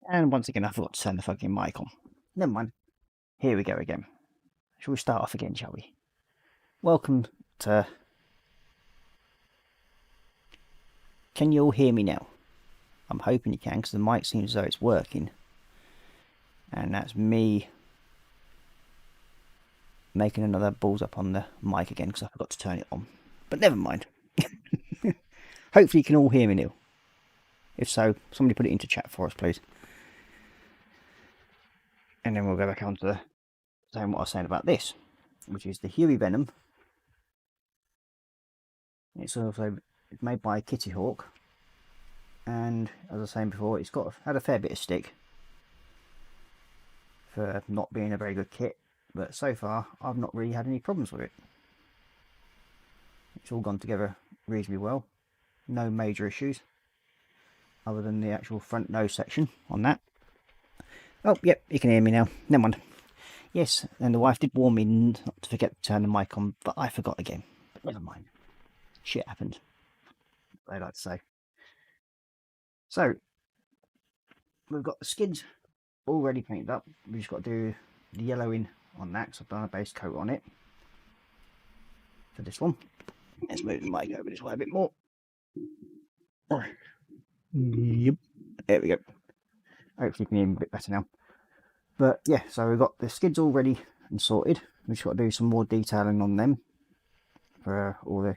And once again, I forgot to turn the fucking mic on. Never mind. Here we go again. Shall we start off again, shall we? Welcome to... Can you all hear me now? I'm hoping you can, because the mic seems as though it's working. And that's me making another balls up on the mic again, because I forgot to turn it on. But never mind. Hopefully you can all hear me now. If so, somebody put it into chat for us, please. And then we'll go back on to saying what I was saying about this, which is the Huey Venom. It's also made by Kitty Hawk, and as I was saying before, it's had a fair bit of stick for not being a very good kit, but so far I've not really had any problems with it. It's all gone together reasonably well, no major issues other than the actual front nose section on that. Oh, yep, you can hear me now. Never mind. Yes, and the wife did warn me not to forget to turn the mic on, but I forgot again. But never mind. Shit happened, they like to say. So, we've got the skids already painted up. We've just got to do the yellowing on that, because I've done a base coat on it for this one. Let's move the mic over this way a bit more. Yep. There we go. Hopefully you can hear me a bit better now. But yeah, so we've got the skids all ready and sorted. We've just got to do some more detailing on them for all the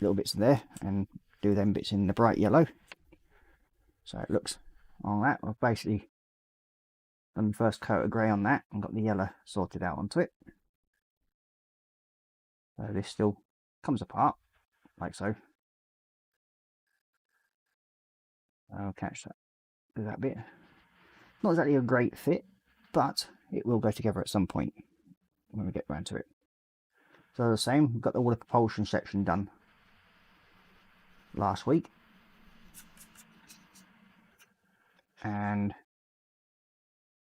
little bits there, and do them bits in the bright yellow. So it looks on that. I've basically done the first coat of grey on that and got the yellow sorted out onto it. So this still comes apart like so. I'll catch that with that bit. Not exactly a great fit, but it will go together at some point when we get around to it. So the same, we've got all the propulsion section done last week, and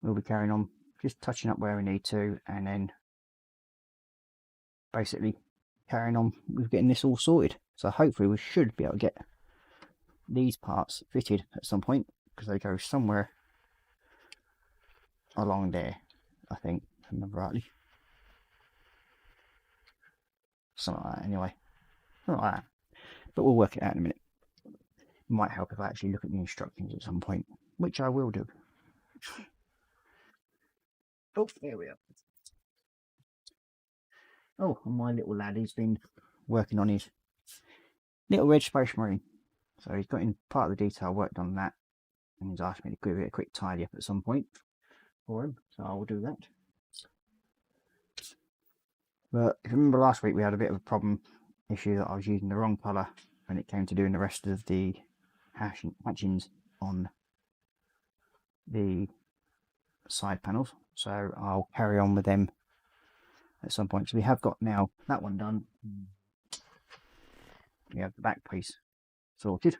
we'll be carrying on just touching up where we need to, and then basically carrying on with getting this all sorted. So hopefully we should be able to get these parts fitted at some point, because they go somewhere along there, I think, if I remember rightly. Something like that anyway. Something like that. But we'll work it out in a minute. Might help if I actually look at the instructions at some point, which I will do. Oh, there we are. Oh, and my little lad, he's been working on his little red Space Marine. So he's got in part of the detail, worked on that, and he's asked me to give it a quick tidy up at some point for him, so I will do that. But if you remember last week, we had a bit of a problem issue that I was using the wrong colour when it came to doing the rest of the hatchings on the side panels, so I'll carry on with them at some point. So we have got now that one done. We have the back piece sorted.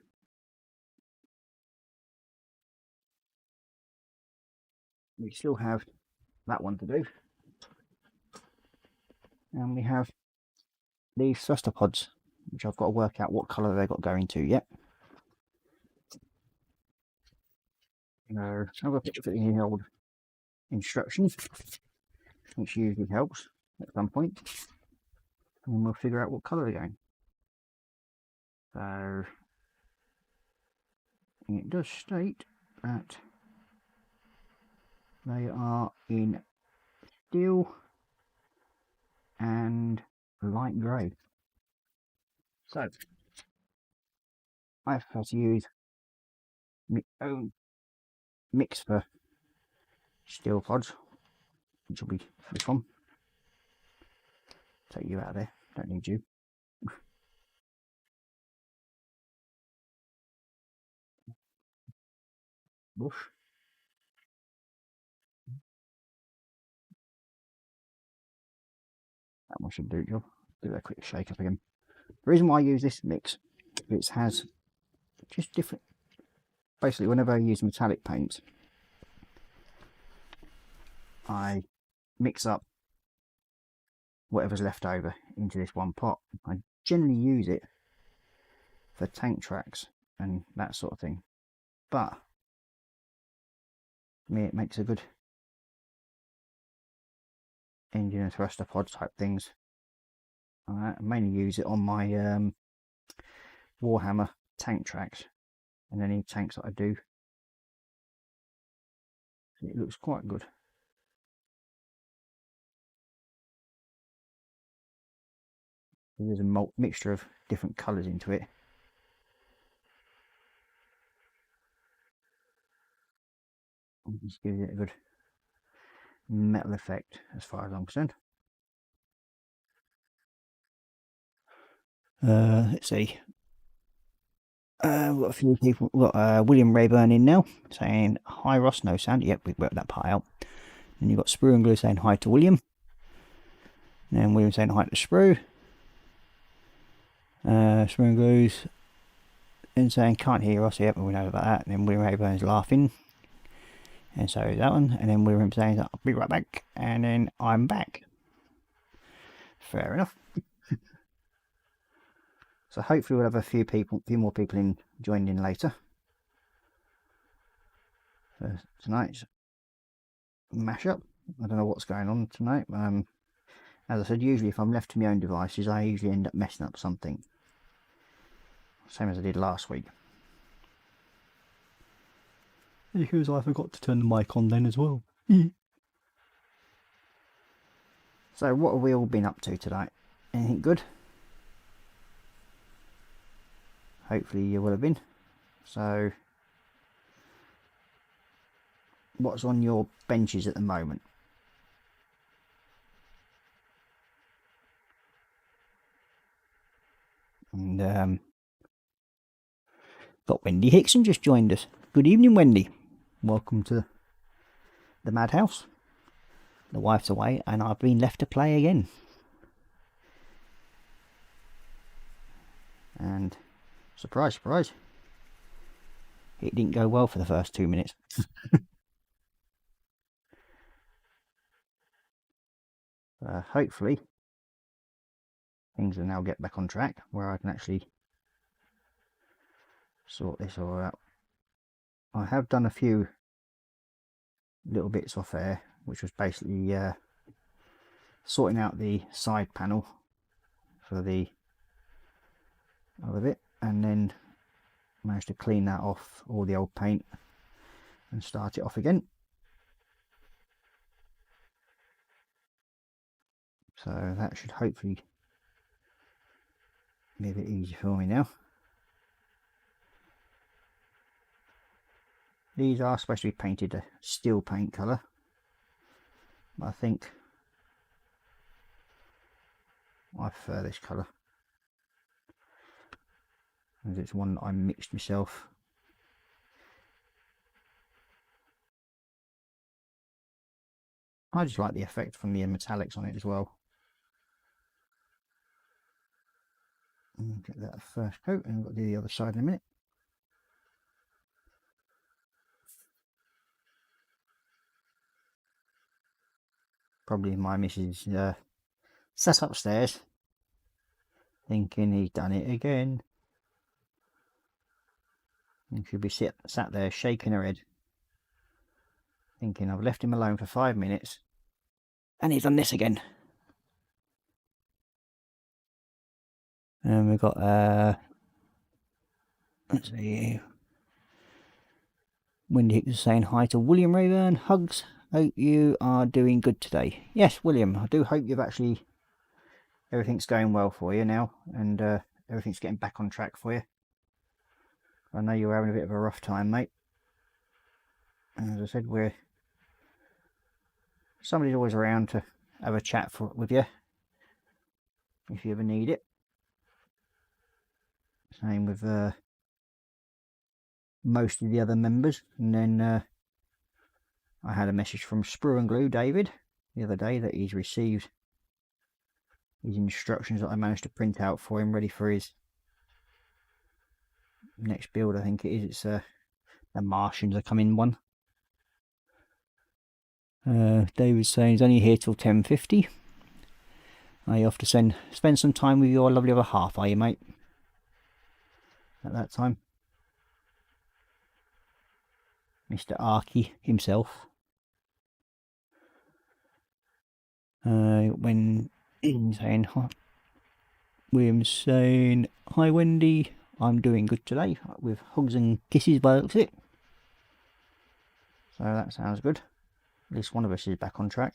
We still have that one to do, and we have these thruster pods, which I've got to work out what colour they've got going to yet. So I've got a picture of the old instructions, which usually helps at some point, and then we'll figure out what colour they're going. So it does state that they are in steel and light grey. So I've had to use my own mix for steel pods, which will be this one. Take you out of there, don't need you. Woof. That one should do it, job. Do that quick shake up again. The reason why I use this mix, it has just different, basically whenever I use metallic paints, I mix up whatever's left over into this one pot. I generally use it for tank tracks and that sort of thing, but for me it makes a good engine and thruster pod type things. I mainly use it on my Warhammer tank tracks and any tanks that I do. It looks quite good. There's a mixture of different colours into it. It just gives it a good metal effect as far as I'm concerned. Let's see. We've got a few people. We've got William Rayburn in now saying hi Ross, no sound. Yep, we've worked that part out. And you've got Sprue and Glue saying hi to William. And then William saying hi to Sprue. Sprue and Glue's and saying can't hear Ross. Yep, we know about that. And then William Rayburn's laughing. And so that one. And then William saying I'll be right back. And then I'm back. Fair enough. So hopefully we'll have a few more people joined in later for tonight's mashup. I don't know what's going on tonight. As I said, usually if I'm left to my own devices, I usually end up messing up something. Same as I did last week. Because I forgot to turn the mic on then as well. So what have we all been up to tonight? Anything good? Hopefully you will have been. So what's on your benches at the moment? And got Wendy Hickson just joined us. Good evening, Wendy. Welcome to the madhouse. The wife's away and I've been left to play again. And surprise, surprise, it didn't go well for the first 2 minutes. Hopefully things will now get back on track where I can actually sort this all out. I have done a few little bits off air, which was basically sorting out the side panel for the other bit, and then Managed to clean that off, all the old paint, and start it off again. So that should hopefully be a bit easier for me now. These are supposed to be painted a steel paint colour. I think I prefer this colour, as it's one that I mixed myself. I just like the effect from the metallics on it as well. Get that first coat, and we'll do the other side in a minute. Probably my missus sat upstairs thinking he's done it again, and she'll be sat there shaking her head thinking I've left him alone for 5 minutes and he's done this again. And we've got let's see, Wendy Hicks saying hi to William Rayburn. Hugs, hope you are doing good today. Yes, William, I do hope you've actually, everything's going well for you now, and everything's getting back on track for you. I know you're having a bit of a rough time, mate. And as I said, somebody's always around to have a chat with you if you ever need it. Same with most of the other members. And then I had a message from Sprue and Glue David the other day that he's received his instructions that I managed to print out for him, ready for his next build. I think it is. It's the Martians are coming one. David's saying he's only here till 10:50. You have to spend some time with your lovely other half, are you, mate? At that time, Mr. Arky himself. When saying hi, William's saying hi, Wendy. I'm doing good today, with hugs and kisses by the looks of it. So that sounds good. At least one of us is back on track.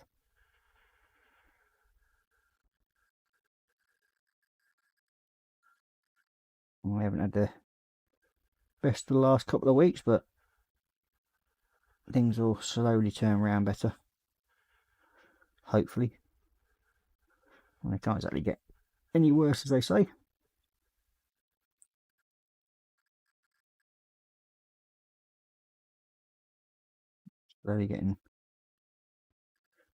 We haven't had the best of the last couple of weeks, but things will slowly turn around better. Hopefully. I can't exactly get any worse, as they say. Slowly getting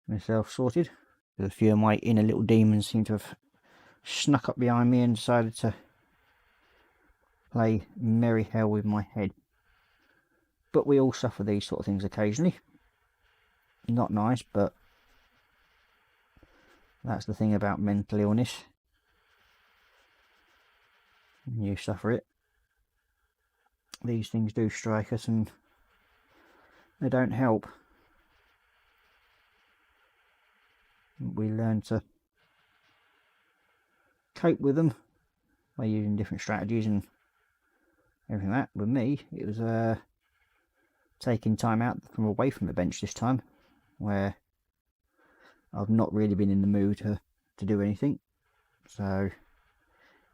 myself sorted. A few of my inner little demons seem to have snuck up behind me and decided to play merry hell with my head. But we all suffer these sort of things occasionally. Not nice, but that's the thing about mental illness. You suffer it. These things do strike us and they don't help. We learn to cope with them by using different strategies and everything like that. With me, it was taking time out from away from the bench this time, where I've not really been in the mood to do anything. So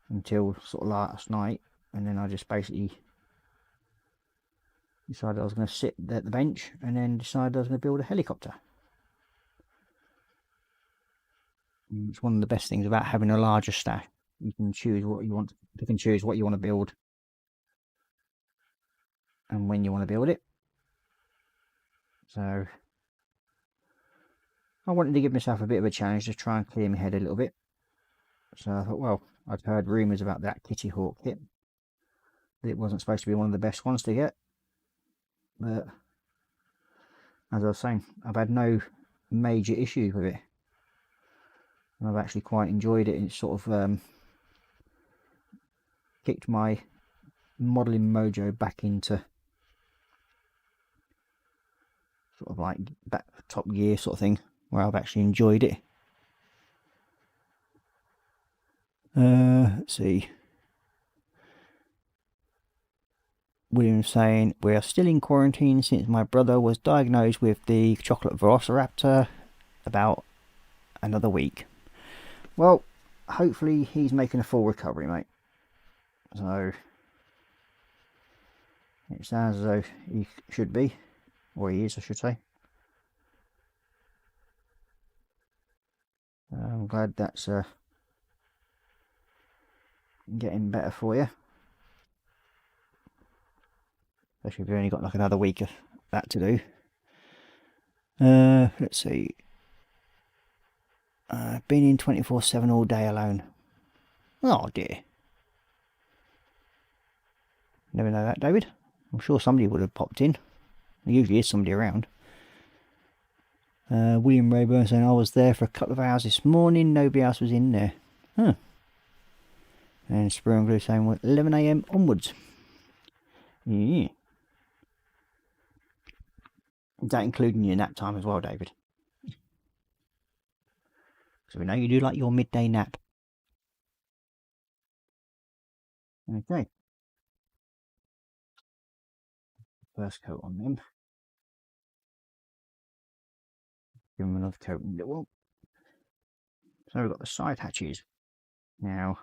until sort of last night, and then I just basically decided I was going to sit at the bench, and then decided I was going to build a helicopter. It's one of the best things about having a larger stack. You can choose what you want. You can choose what you want to build and when you want to build it. So I wanted to give myself a bit of a challenge to try and clear my head a little bit. So I thought, well, I'd heard rumours about that Kitty Hawk kit. It wasn't supposed to be one of the best ones to get. But as I was saying, I've had no major issues with it. And I've actually quite enjoyed it. It's sort of kicked my modelling mojo back into sort of like back top gear sort of thing, where I've actually enjoyed it. Let's see. William saying, we are still in quarantine since my brother was diagnosed with the chocolate velociraptor about another week. Well, hopefully he's making a full recovery, mate. So it sounds as though he should be, or he is, I should say. I'm glad that's getting better for you. Especially if you've only got like another week of that to do. Let's see. Been in 24/7 all day alone. Oh dear. Never know that, David. I'm sure somebody would have popped in. There usually is somebody around. William Rayburn saying, I was there for a couple of hours this morning. Nobody else was in there. Huh. And Spur and Glue saying, 11 AM onwards. Yeah. Is that including your nap time as well, David? So we know you do like your midday nap. Okay. First coat on them. Give them another coat. Well, so we've got the side hatches. Now,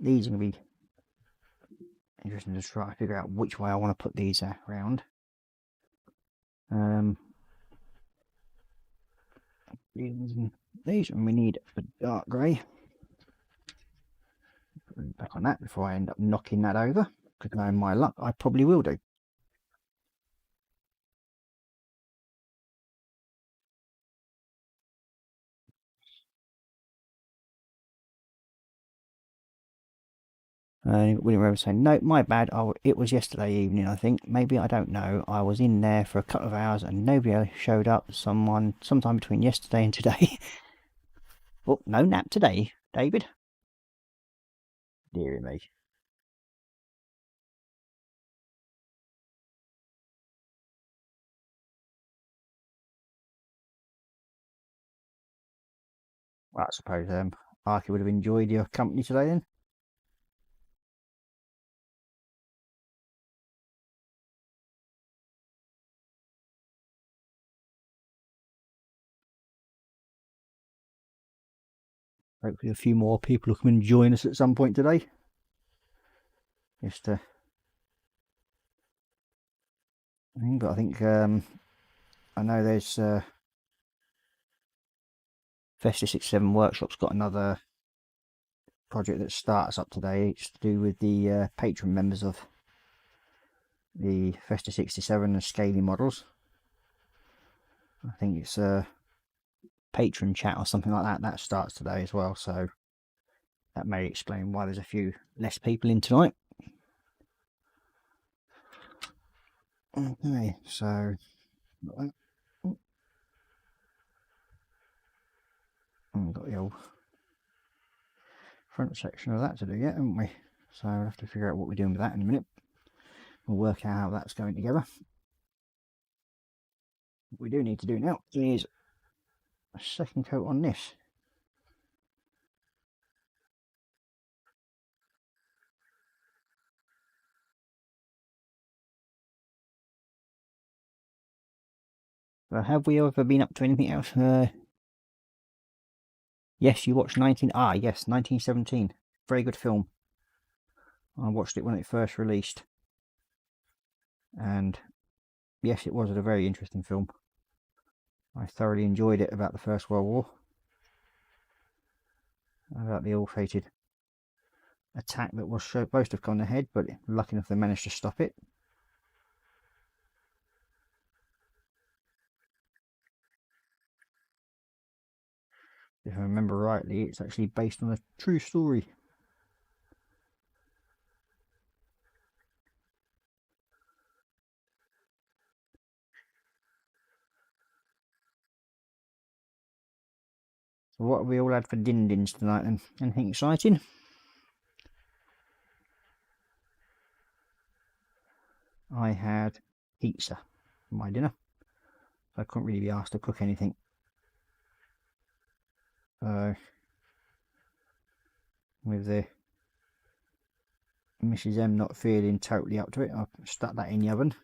these are going to be interesting to try to figure out which way I want to put these around. These and we need a dark grey. Put it back on that before I end up knocking that over, because knowing my luck, I probably will do. William Rover saying, no, my bad. It was yesterday evening, I think. Maybe, I don't know. I was in there for a couple of hours and nobody showed up. Sometime between yesterday and today. Oh, no nap today, David. Deary me. Well, I suppose Archie would have enjoyed your company today then. Hopefully a few more people will come and join us at some point today. Just but I think I know there's Festive 67 Workshop's got another project that starts up today. It's to do with the patron members of the Festive 67 and scaling models. I think it's a patron chat or something like that. That starts today as well, so that may explain why there's a few less people in tonight. Okay, so we've got the old front section of that to do yet, haven't we? So we'll have to figure out what we're doing with that in a minute. We'll work out how that's going together. What we do need to do now is a second coat on this. So have we ever been up to anything else? Yes, you watched 1917. Very good film. I watched it when it first released. And yes, it was a very interesting film. I thoroughly enjoyed it about the First World War. About the ill-fated attack that was supposed to have gone ahead, but lucky enough they managed to stop it. If I remember rightly, it's actually based on a true story. So what have we all had for din-dins tonight then? Anything exciting? I had pizza for my dinner. I couldn't really be asked to cook anything. With the Mrs M not feeling totally up to it, I've stuck that in the oven,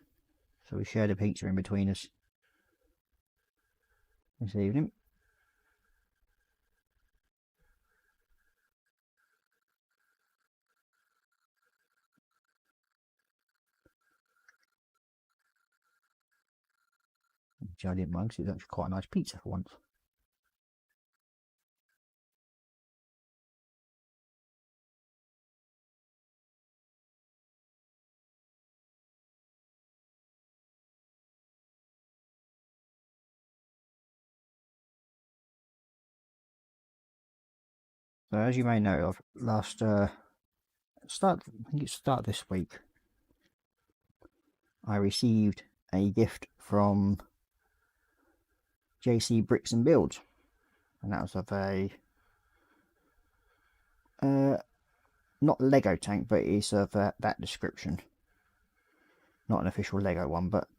so we shared a pizza in between us this evening. Which I didn't mind because it's actually quite a nice pizza for once. So as you may know, I've I think it's start this week, I received a gift from JC Bricks and Builds, and that was of a not Lego tank, but it's of that description. Not an official Lego one, but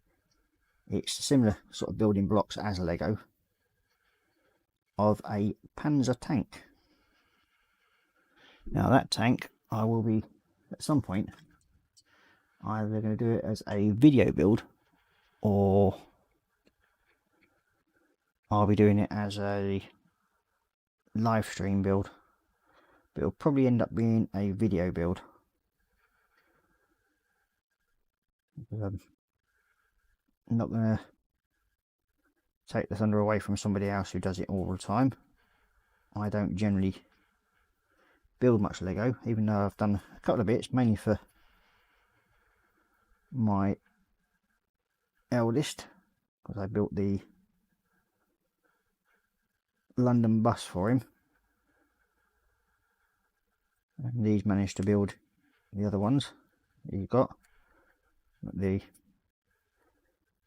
it's similar sort of building blocks as a Lego of a Panzer tank. Now that tank, I will be at some point either going to do it as a video build, or I'll be doing it as a live stream build, but it'll probably end up being a video build. I'm not going to take the thunder away from somebody else who does it all the time. I don't generally build much Lego, even though I've done a couple of bits, mainly for my eldest, because I built the London bus for him, and he's managed to build the other ones he's got.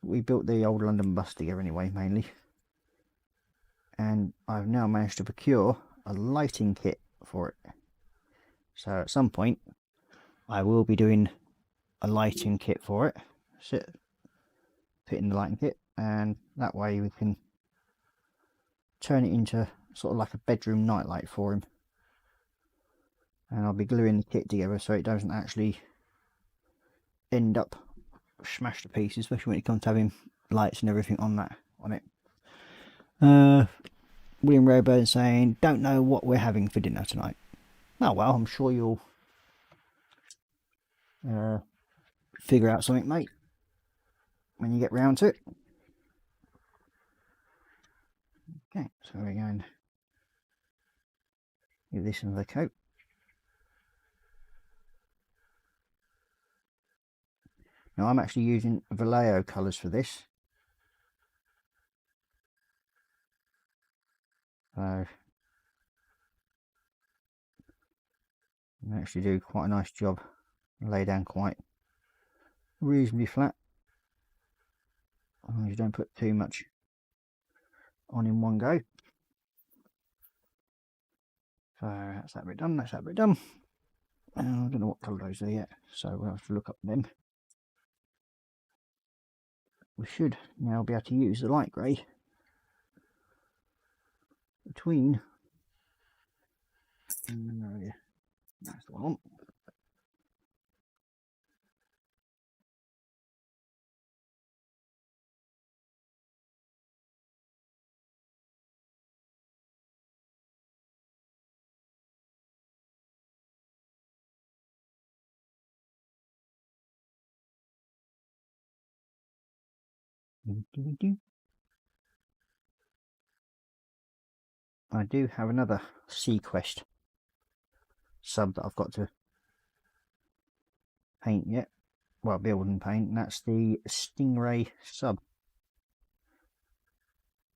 We built the old London bus together anyway, mainly, and I've now managed to procure a lighting kit for it. So at some point I will be doing a lighting kit for it, fitting the lighting kit, and that way we can turn it into sort of like a bedroom nightlight for him. And I'll be gluing the kit together so it doesn't actually end up smashed to pieces, especially when it comes to having lights and everything on it. William Rayburn saying, don't know what we're having for dinner tonight. Oh well, I'm sure you'll figure out something, mate, when you get round to it. Okay, so we're going to give this another coat. Now I'm actually using Vallejo colours for this. So I actually do quite a nice job. Lay down quite reasonably flat. As long as you don't put too much on in one go. So that's that bit done, that's that bit done. And I don't know what colour those are yet, so we'll have to look up them. We should now be able to use the light grey between, that's the one. I do have another SeaQuest sub that I've got to paint yet. Well, build and paint, and that's the Stingray sub,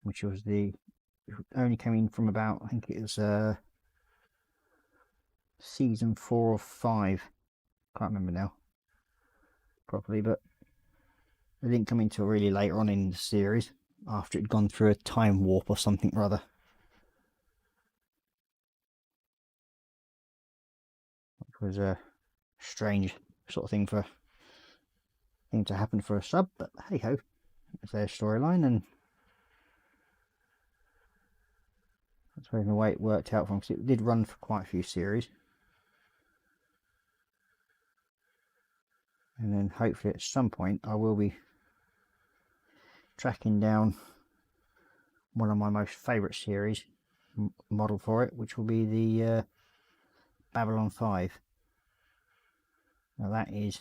which was only came in from about, I think it was season 4 or 5. Can't remember now properly, but it didn't come into really later on in the series, after it'd gone through a time warp or something or other. Which was a strange sort of thing to happen for a sub, but hey ho, it's their storyline, and that's the way it worked out for them, because it did run for quite a few series. And then hopefully at some point I will be tracking down one of my most favourite series model for it, which will be the Babylon 5. Now that is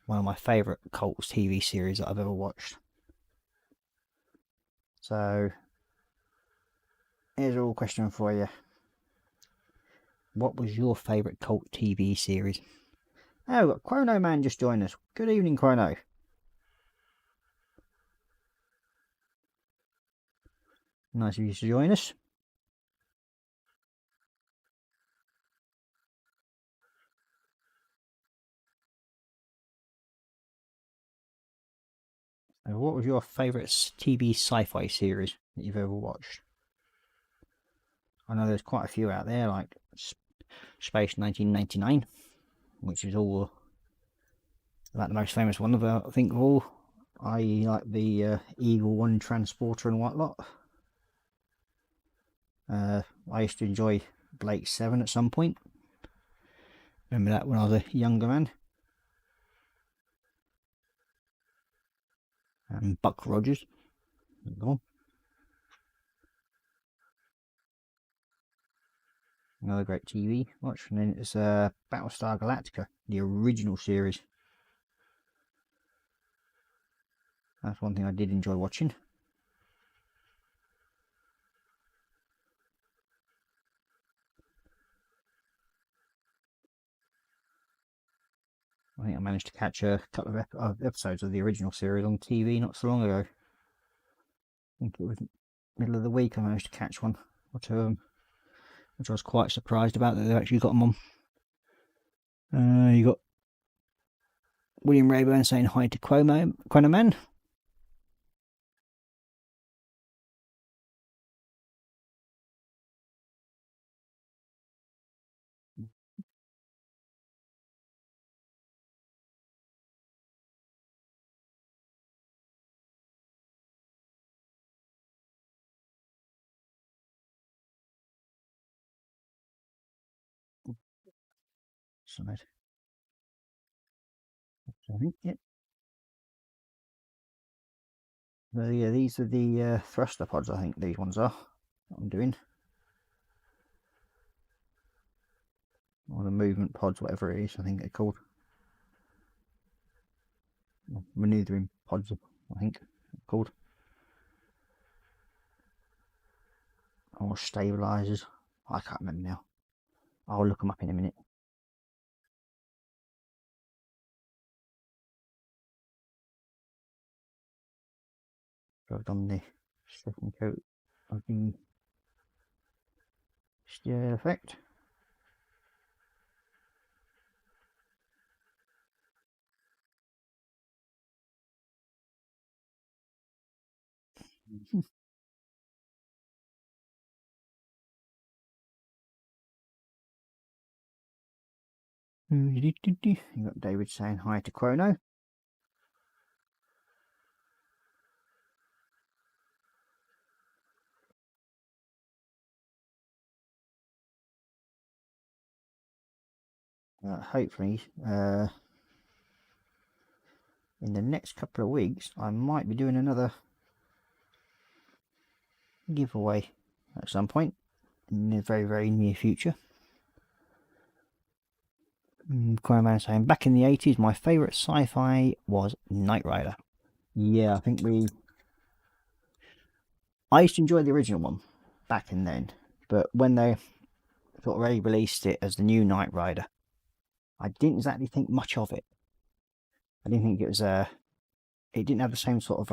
one of my favourite Colts TV series that I've ever watched. So here's a little question for you. What was your favourite Colt TV series? Oh, we've got Chrono Man just joined us. Good evening, Chrono. Nice of you to join us. So what was your favourite TV sci-fi series that you've ever watched? I know there's quite a few out there, like Space 1999, which is all about the most famous one of I think of all. I like the Eagle 1 transporter and whatnot. I used to enjoy Blake 7 at some point. Remember that when I was a younger man. And Buck Rogers. Go Another great TV watch. And then it's Battlestar Galactica, the original series. That's one thing I did enjoy watching. I think I managed to catch a couple of episodes of the original series on TV not so long ago. I think it was middle of the week I managed to catch one or two of them, which I was quite surprised about that they've actually got them on. You got William Rayburn saying hi to Chrono Man. Side. I think, yeah. Well, yeah, these are the thruster pods, I think these ones are, that I'm doing. Or the movement pods, whatever it is, I think they're called. Maneuvering pods, I think they're called. Or stabilisers. I can't remember now. I'll look them up in a minute. So I've done the second coat of the steer effect. You got David saying hi to Chrono. Hopefully, in the next couple of weeks, I might be doing another giveaway at some point in the very, very near future. Man saying, back in the 80s, my favourite sci-fi was Knight Rider. Yeah, I think I used to enjoy the original one back in then, but when they sort of already released it as the new Knight Rider, I didn't exactly think much of it. I didn't think it was it didn't have the same sort of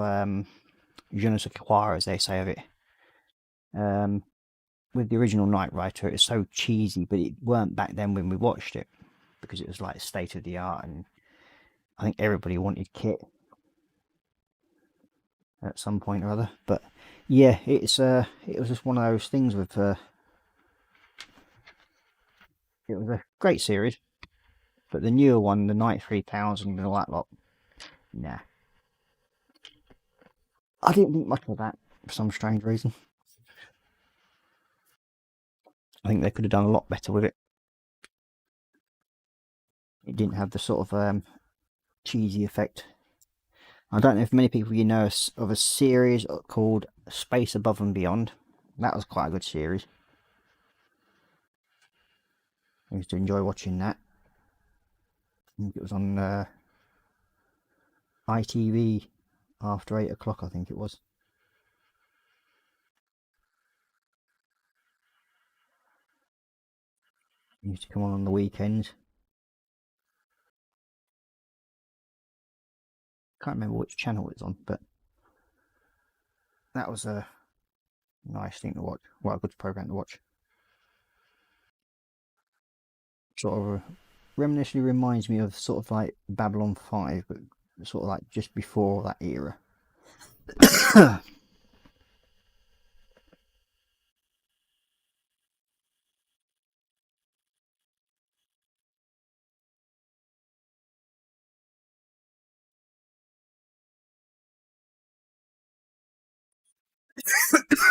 je ne sais quoi, as they say of it. With the original Knight Rider, it was so cheesy, but it weren't back then when we watched it, because it was like state of the art, and I think everybody wanted kit at some point or other. But yeah, it was just one of those things with it was a great series, but the newer one, the Knight 3000 and all that lot, nah, I didn't think much of that for some strange reason. I think they could have done a lot better with it. It didn't have the sort of cheesy effect. I don't know if many people you know of a series called Space Above and Beyond. That was quite a good series. I used to enjoy watching that. I think it was on ITV after 8 o'clock, I think it was. It used to come on the weekends. Can't remember which channel it was on, but that was a nice thing to watch. Well, a good program to watch. Sort of reminiscently reminds me of sort of like Babylon 5, but sort of like just before that era.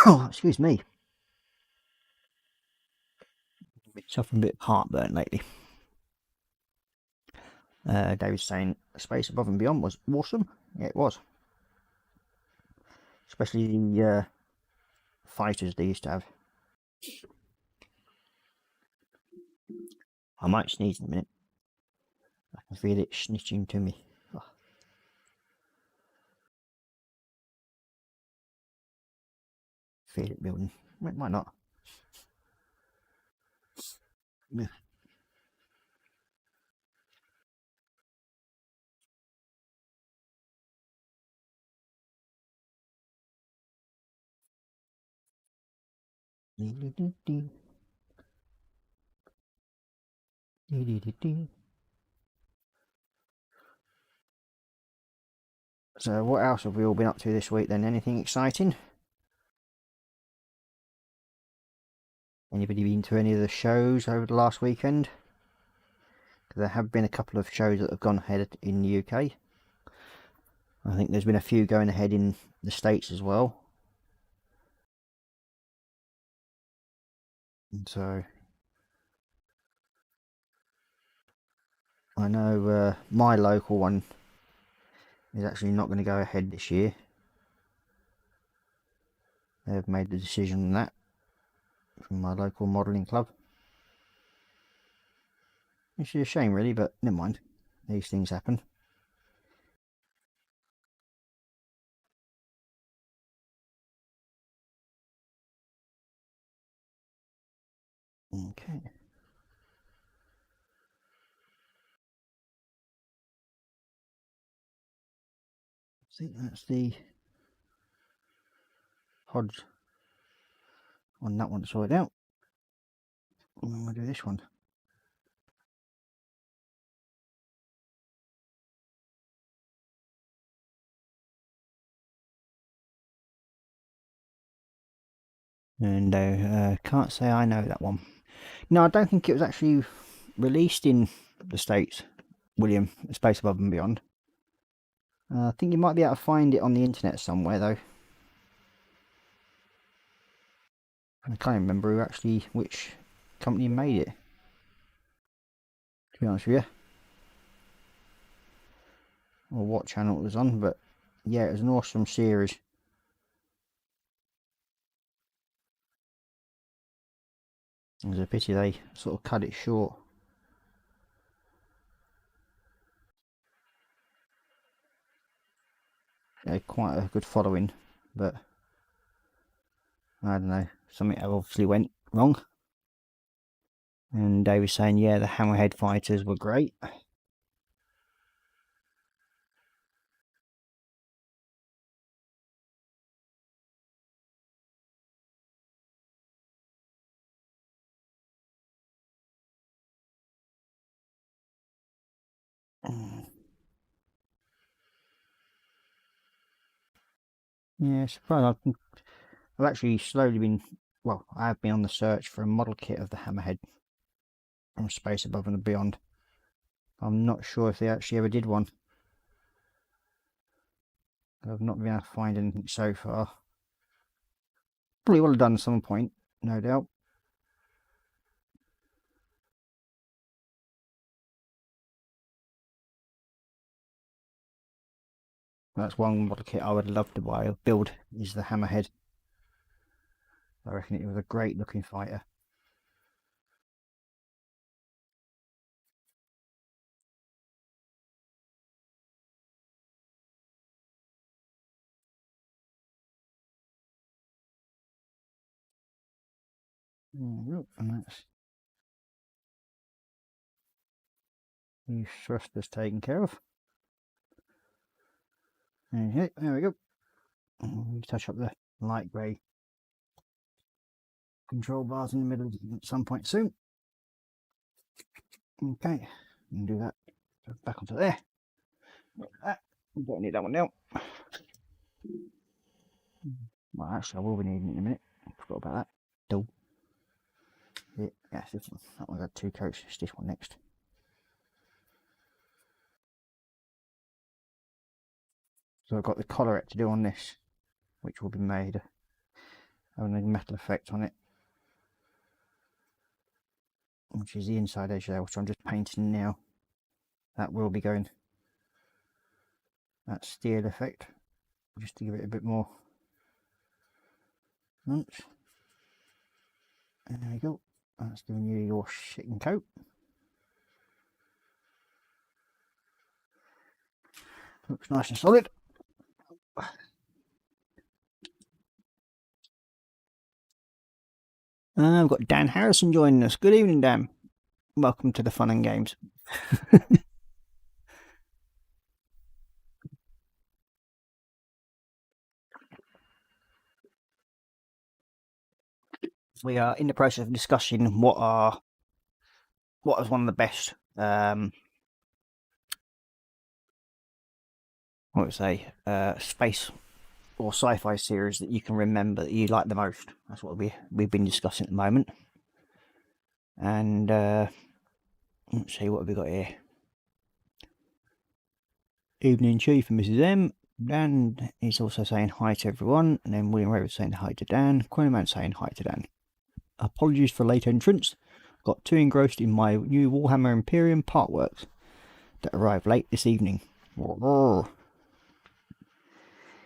Oh, excuse me. Been suffering a bit of heartburn lately. David's saying Space Above and Beyond was awesome. Yeah, it was. Especially the fighters they used to have. I might sneeze in a minute. I can feel it snitching to me. Oh, feel it building. It might not. Yeah. So what else have we all been up to this week then? Anything exciting? Anybody been to any of the shows over the last weekend? There have been a couple of shows that have gone ahead in the UK. I think there's been a few going ahead in the States as well. And so I know my local one is actually not going to go ahead this year. They've made the decision on that from my local modelling club. Which is a shame really, but never mind. These things happen. Okay. I think that's the pods on that one sorted out. And then we'll do this one. And can't say I know that one. No, I don't think it was actually released in the States, William, Space Above and Beyond. I think you might be able to find it on the internet somewhere though. I can't remember which company made it, to be honest with you. Or what channel it was on, but yeah, it was an awesome series. It was a pity they sort of cut it short. They had quite a good following, but I don't know, something obviously went wrong. And they were saying, yeah, the Hammerhead fighters were great. Yeah, surprised. I've actually slowly been, well, I've been on the search for a model kit of the Hammerhead from Space Above and Beyond. I'm not sure if they actually ever did one. I've not been able to find anything so far. Probably will have done at some point, no doubt. That's one model kit I would love to buy or build, is the Hammerhead. I reckon it was a great looking fighter. And that's the thrusters taken care of. Okay, there we go. We touch up the light grey control bars in the middle at some point soon. Okay, and do that back onto there. We don't need that one now. Well, actually, I will be needing it in a minute. I forgot about that. Dull. Yeah, this one. That one's got 2 coats. It's this one next. So I've got the collarette to do on this, which will be made having a metal effect on it, which is the inside edge there, which I'm just painting now. That will be going that steel effect, just to give it a bit more punch. And there we go. That's giving you your shitting coat. Looks nice and solid. I've got Dan Harrison joining us. Good evening, Dan. Welcome to the fun and games. We are in the process of discussing what is one of the best what would I say space or sci-fi series that you can remember that you like the most. That's what we've been discussing at the moment. And let's see, what have we got here? Evening Chief and Mrs. M. Dan is also saying hi to everyone, and then William Raven saying hi to Dan. Queenman saying hi to Dan. Apologies for late entrance. Got too engrossed in my new Warhammer Imperium part works that arrived late this evening.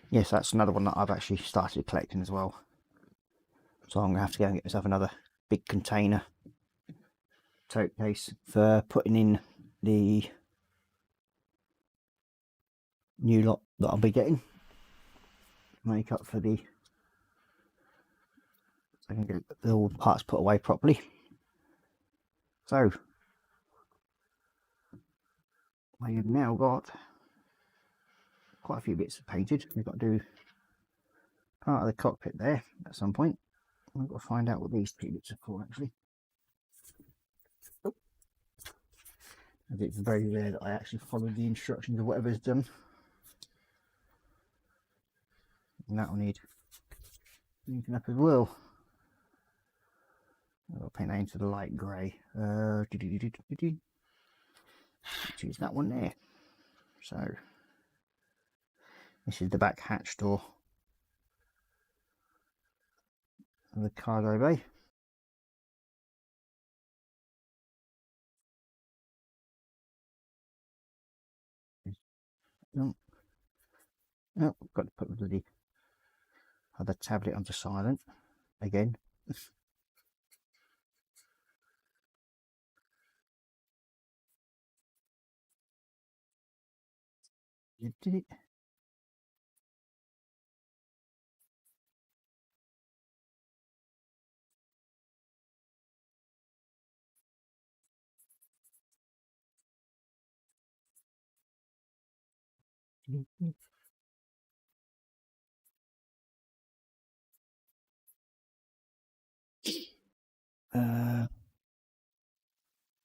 Yes, that's another one that I've actually started collecting as well. So I'm going to have to go and get myself another big container tote case for putting in the new lot that I'll be getting. Make up for the... so I can get all the parts put away properly. So, we have now got quite a few bits painted. We've got to do part of the cockpit there at some point. We've got to find out what these 2 bits are for, actually. As it's very rare that I actually follow the instructions of whatever's done. And that will need painting up as well. I'll paint that into the light grey. Choose that one there. So this is the back hatch door of the cargo bay. Oh, got to put the other tablet onto silent again. You did it.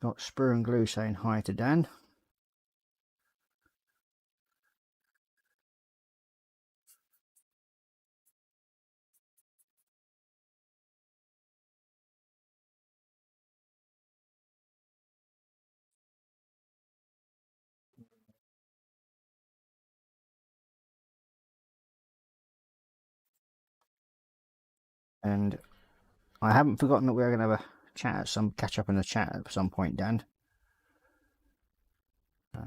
Got Sprue and Glue saying hi to Dan. And I haven't forgotten that we're going to have a chat, catch up in the chat at some point, Dan.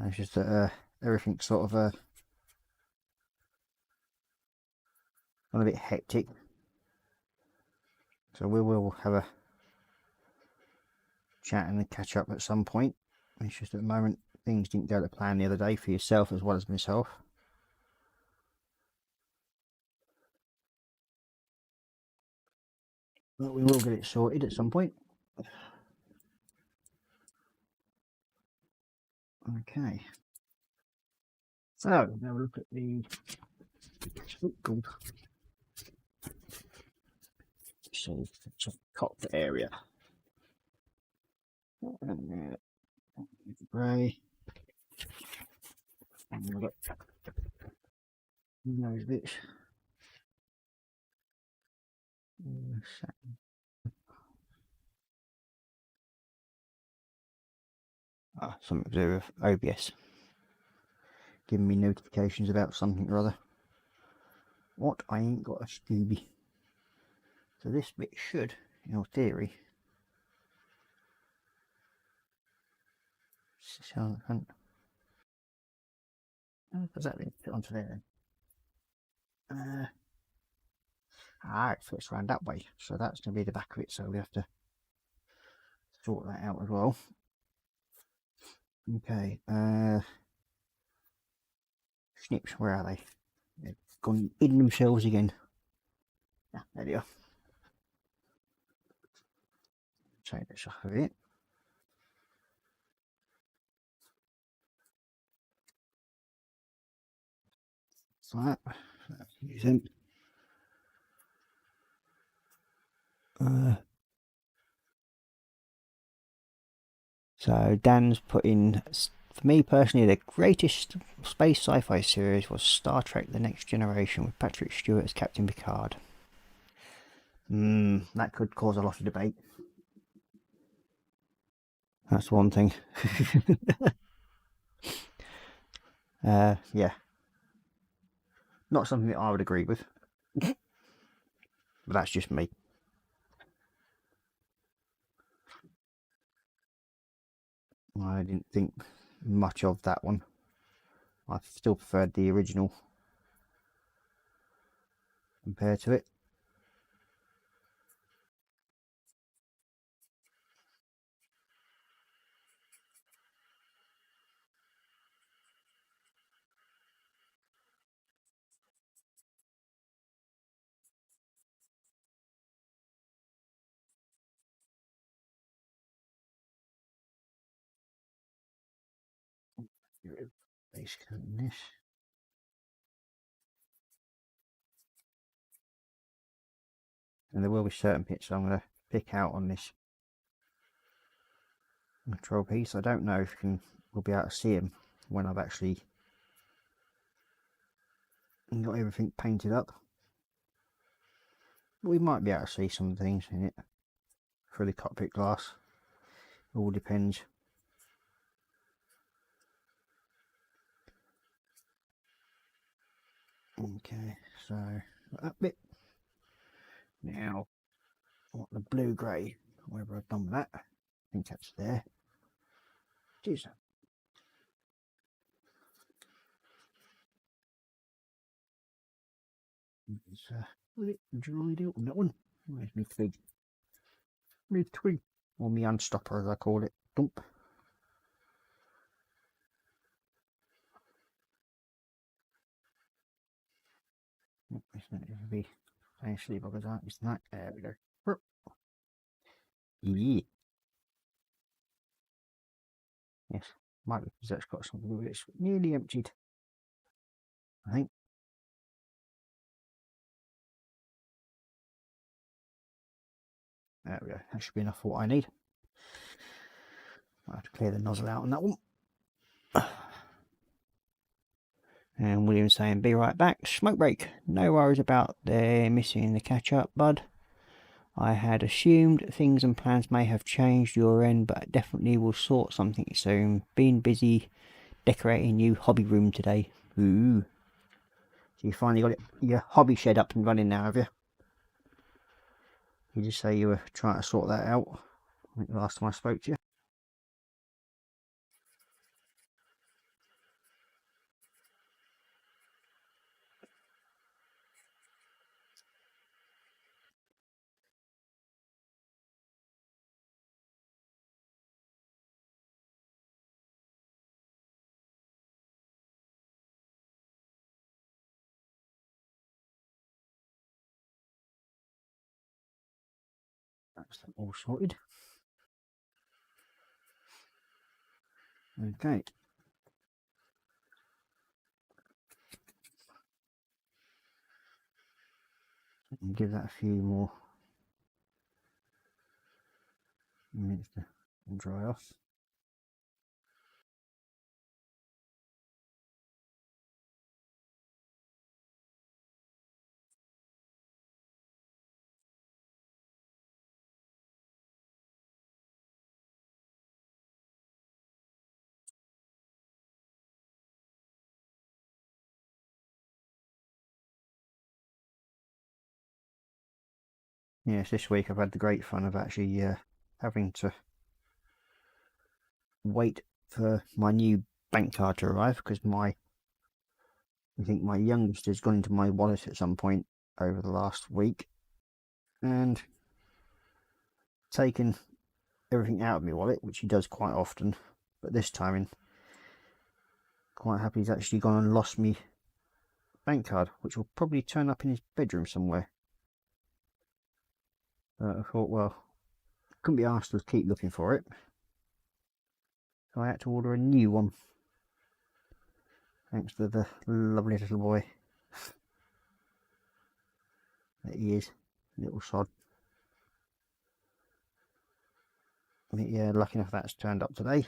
It's just that everything's sort of Gone a bit hectic. So we will have a chat and a catch up at some point. It's just at the moment things didn't go to plan the other day for yourself as well as myself. But we will get it sorted at some point. Okay. So now we'll look at the cockpit area. Grey. And we've got those bits. Something to do with OBS. Giving me notifications about something or other. What? I ain't got a Scooby. So this bit should, in theory, sit on the front. How does that fit onto there then? It fits around that way, so that's going to be the back of it, so we have to sort that out as well. Okay, snips, where are they? They've gone in themselves again. There they are. Take this off of it. Like that. Use them. So Dan's put in, for me personally, the greatest space sci-fi series was Star Trek The Next Generation with Patrick Stewart as Captain Picard. That could cause a lot of debate. That's one thing. Yeah. Not something that I would agree with. But that's just me. I didn't think much of that one. I still preferred the original compared to it. Base coating this. And there will be certain bits I'm going to pick out on this control piece. I don't know if we'll be able to see them when I've actually got everything painted up. But we might be able to see some things in it through the cockpit glass. All depends. Okay, so that bit. Now, I want the blue-grey, whatever I've done with that. I think that's there. It is. It's a bit dried out on that one. Where's my twig? My twig. Or my unstopper, as I call it. Dump. It's not going to be actually buggers out. It's not. There we go. Yeah. Yes. Might be because that's got something to do with it. It's nearly emptied, I think. There we go. That should be enough for what I need. I have to clear the nozzle out on that one. And William's saying, be right back. Smoke break. No worries about missing the catch up, bud. I had assumed things and plans may have changed your end, but definitely will sort something soon. Been busy decorating new hobby room today. Ooh. So you finally got your hobby shed up and running now, have you? You just say you were trying to sort that out. I think the last time I spoke to you. That's that all sorted. Okay. And give that a few more minutes to dry off. Yes, this week I've had the great fun of actually having to wait for my new bank card to arrive, because I think my youngest has gone into my wallet at some point over the last week and taken everything out of my wallet, which he does quite often, but this time in quite happy he's actually gone and lost me bank card, which will probably turn up in his bedroom somewhere. I thought, well, couldn't be asked to keep looking for it, so I had to order a new one, thanks to the lovely little boy that he is, little sod. But yeah, lucky enough that's turned up today.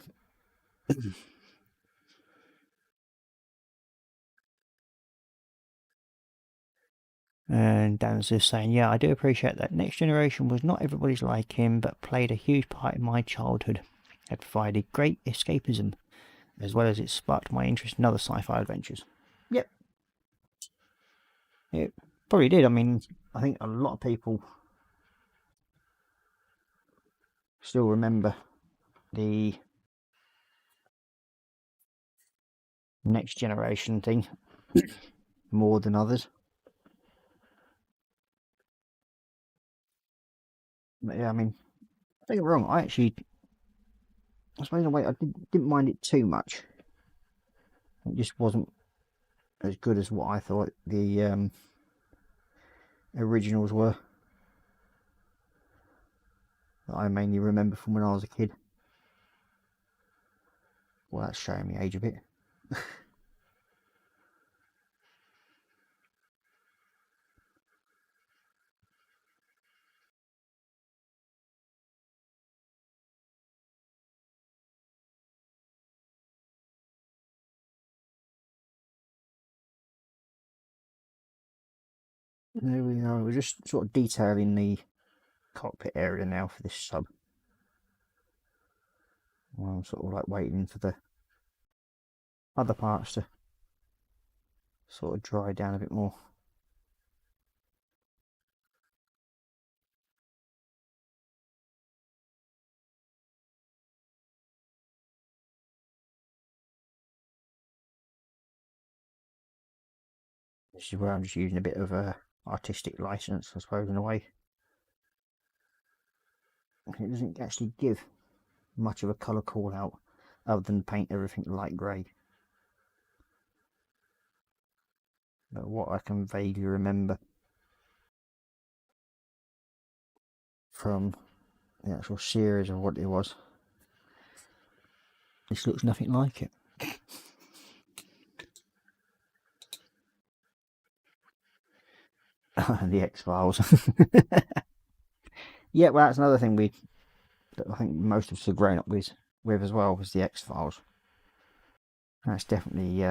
And Dan's just saying, yeah, I do appreciate that Next Generation was not everybody's like him, but played a huge part in my childhood. It provided great escapism, as well as it sparked my interest in other sci-fi adventures. Yep. It probably did. I mean, I think a lot of people still remember the Next Generation thing more than others. But yeah, I mean, don't get me wrong, I suppose in a way I didn't mind it too much. It just wasn't as good as what I thought the originals were, that I mainly remember from when I was a kid. Well, that's showing me age a bit. There we are. We're just sort of detailing the cockpit area now for this sub. Well, I'm sort of like waiting for the other parts to sort of dry down a bit more. This is where I'm just using a bit of artistic license, I suppose, in a way. It doesn't actually give much of a colour call out other than paint everything light grey. But what I can vaguely remember from the actual series of what it was, this looks nothing like it. The X-Files. Yeah, well, that's another thing that I think most of us have grown up with as well, was the X-Files. That's definitely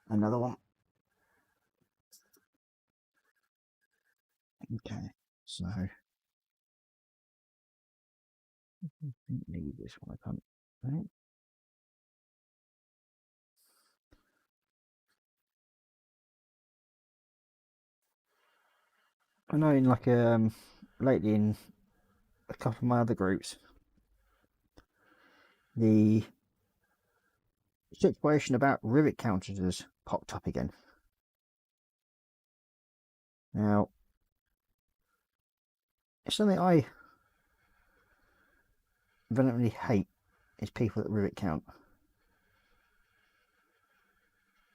another one. Okay, so leave this one. I can't. Right. I know in like lately in a couple of my other groups, the situation about rivet counters has popped up again. Now, it's something I vehemently hate, is people that rivet count,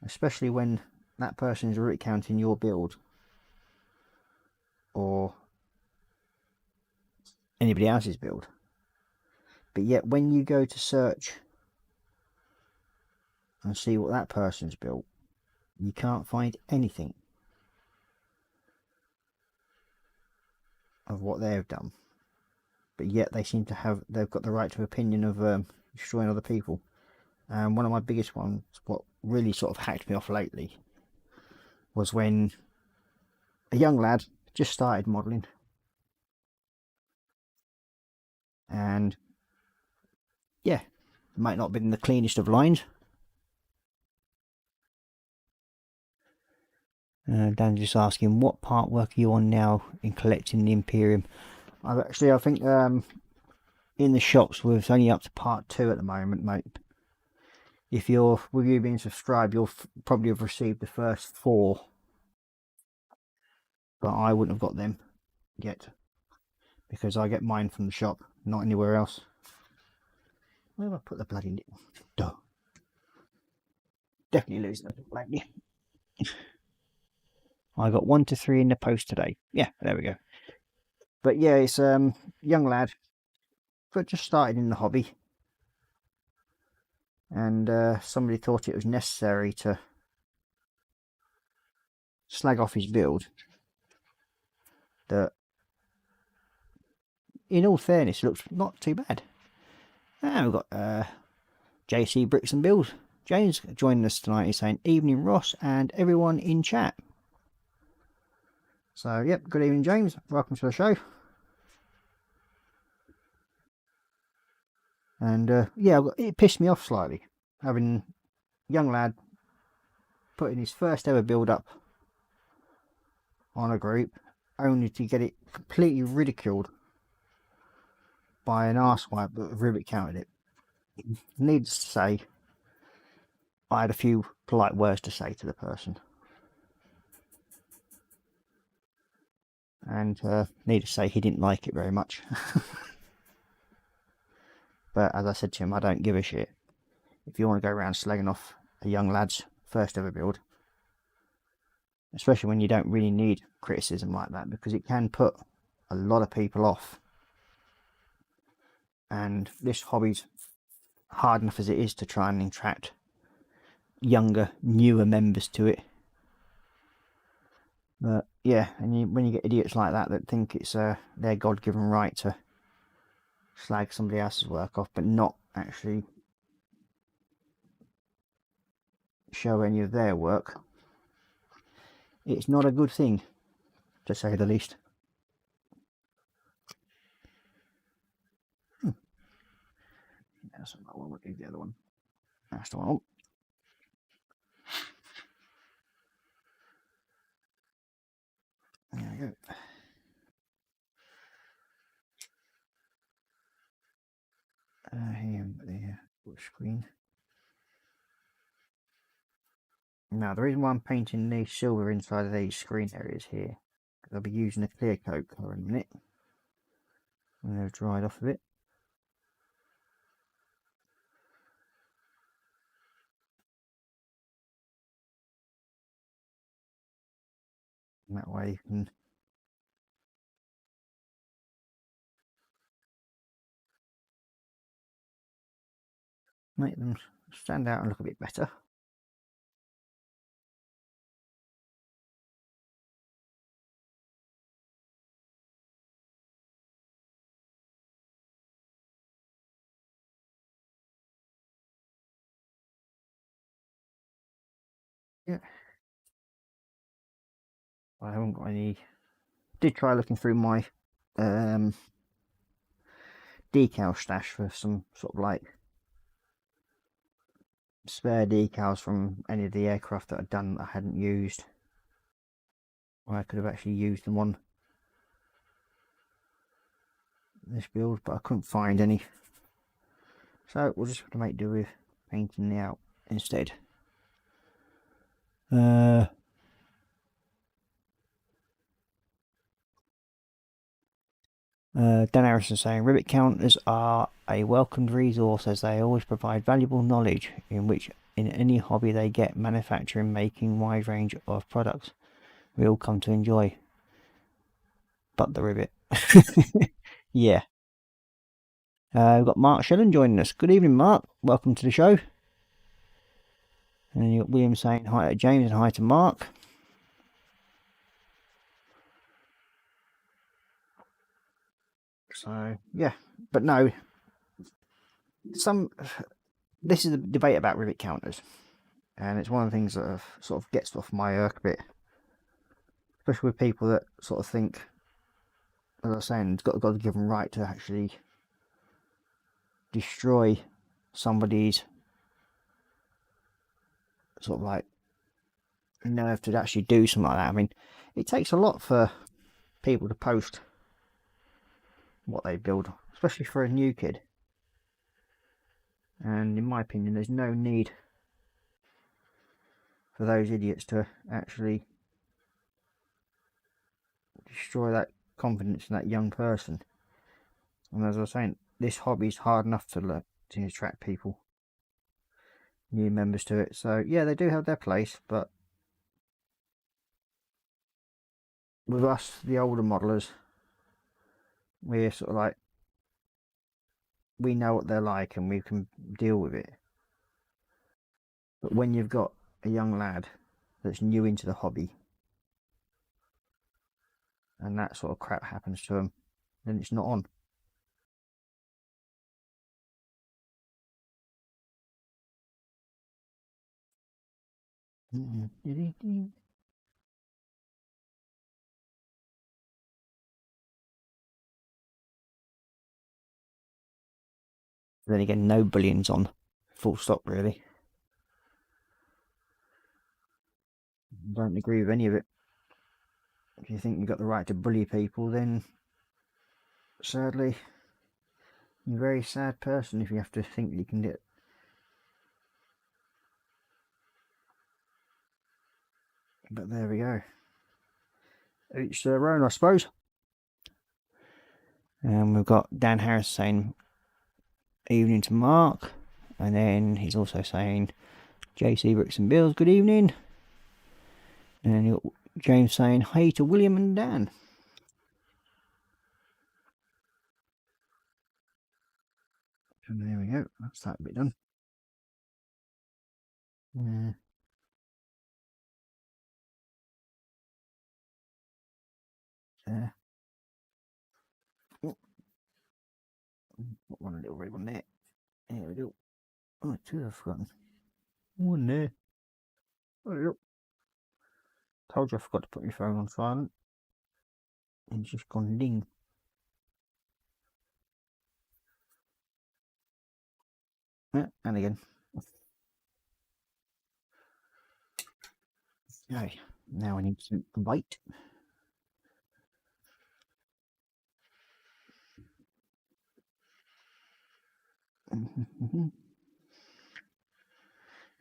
especially when that person is rivet counting your build or anybody else's build. But yet when you go to search and see what that person's built, you can't find anything of what they've done. But yet they seem to have, they've got the right to opinion of destroying other people. And one of my biggest ones, what really sort of hacked me off lately, was when a young lad just started modelling, and yeah, it might not have been the cleanest of lines. Dan's just asking, what part work are you on now in collecting the Imperium? I think in the shops we're only up to part 2 at the moment, mate. If you're, with you being subscribed, you'll probably have received the first 4, but I wouldn't have got them yet because I get mine from the shop, not anywhere else. Where have I put the bloody little? Duh. Definitely losing it lately. I got 1 to 3 in the post today. Yeah, there we go. But yeah, it's young lad, but just started in the hobby, and somebody thought it was necessary to slag off his build that, in all fairness, looks not too bad. And we've got JC Bricks and Build James joining us tonight. He's saying evening Ross and everyone in chat. So yep, good evening James, welcome to the show. And yeah, it pissed me off slightly having a young lad putting his first ever build up on a group only to get it completely ridiculed by an arsewipe that ribbit counted it. Needless to say, I had a few polite words to say to the person, and needless to say, he didn't like it very much. But as I said to him, I don't give a shit. If you want to go around slagging off a young lad's first ever build, especially when you don't really need criticism like that, because it can put a lot of people off. And this hobby's hard enough as it is to try and attract younger, newer members to it. But yeah, and when you get idiots like that that think it's their God-given right to slag somebody else's work off, but not actually show any of their work, it's not a good thing, to say the least. That's not one. We'll leave the other one. That's the one. There we go. Here, the screen. Now, the reason why I'm painting the silver inside of these screen areas here, because I'll be using a clear coat colour in a minute when they've dried off a bit. And that way you can make them stand out and look a bit better. Yeah. I haven't got any. Did try looking through my decal stash for some sort of like spare decals from any of the aircraft that I'd done that I hadn't used, or I could have actually used them on this build, but I couldn't find any, so we'll just have to make do with painting the out instead. Dan Harrison saying ribbit counters are a welcomed resource as they always provide valuable knowledge in any hobby they get manufacturing, making wide range of products we all come to enjoy. But the ribbit. Yeah. We've got Mark Shillen joining us. Good evening, Mark. Welcome to the show. And you've got William saying hi to James and hi to Mark. So, yeah. But no, this is a debate about rivet counters. And it's one of the things that sort of gets off my irk a bit. Especially with people that sort of think, as I was saying, it's got a God-given right to actually destroy somebody's sort of like nerve to actually do something like that. I mean, it takes a lot for people to post what they build, especially for a new kid. And in my opinion, there's no need for those idiots to actually destroy that confidence in that young person. And as I was saying, this hobby is hard enough to attract people, new members to it. So yeah, they do have their place, but with us, the older modelers, we're sort of like, we know what they're like and we can deal with it. But when you've got a young lad that's new into the hobby and that sort of crap happens to him, then it's not on. Then again, no bullying's on. Full stop, really. Don't agree with any of it. If you think you've got the right to bully people, then sadly, you're a very sad person if you have to think that you can do it. But there we go. Each their own, I suppose. And we've got Dan Harris saying evening to Mark. And then he's also saying JC Bricks and Bills, good evening. And you've got James saying hey to William and Dan. And there we go. That's that bit done. Yeah. There. Oh, got one little red one there. There we go. Oh, two I've forgotten. One there. There we go. Told you I forgot to put my phone on silent. And it's just gone ding. Yeah, and again. Okay, now I need some white. And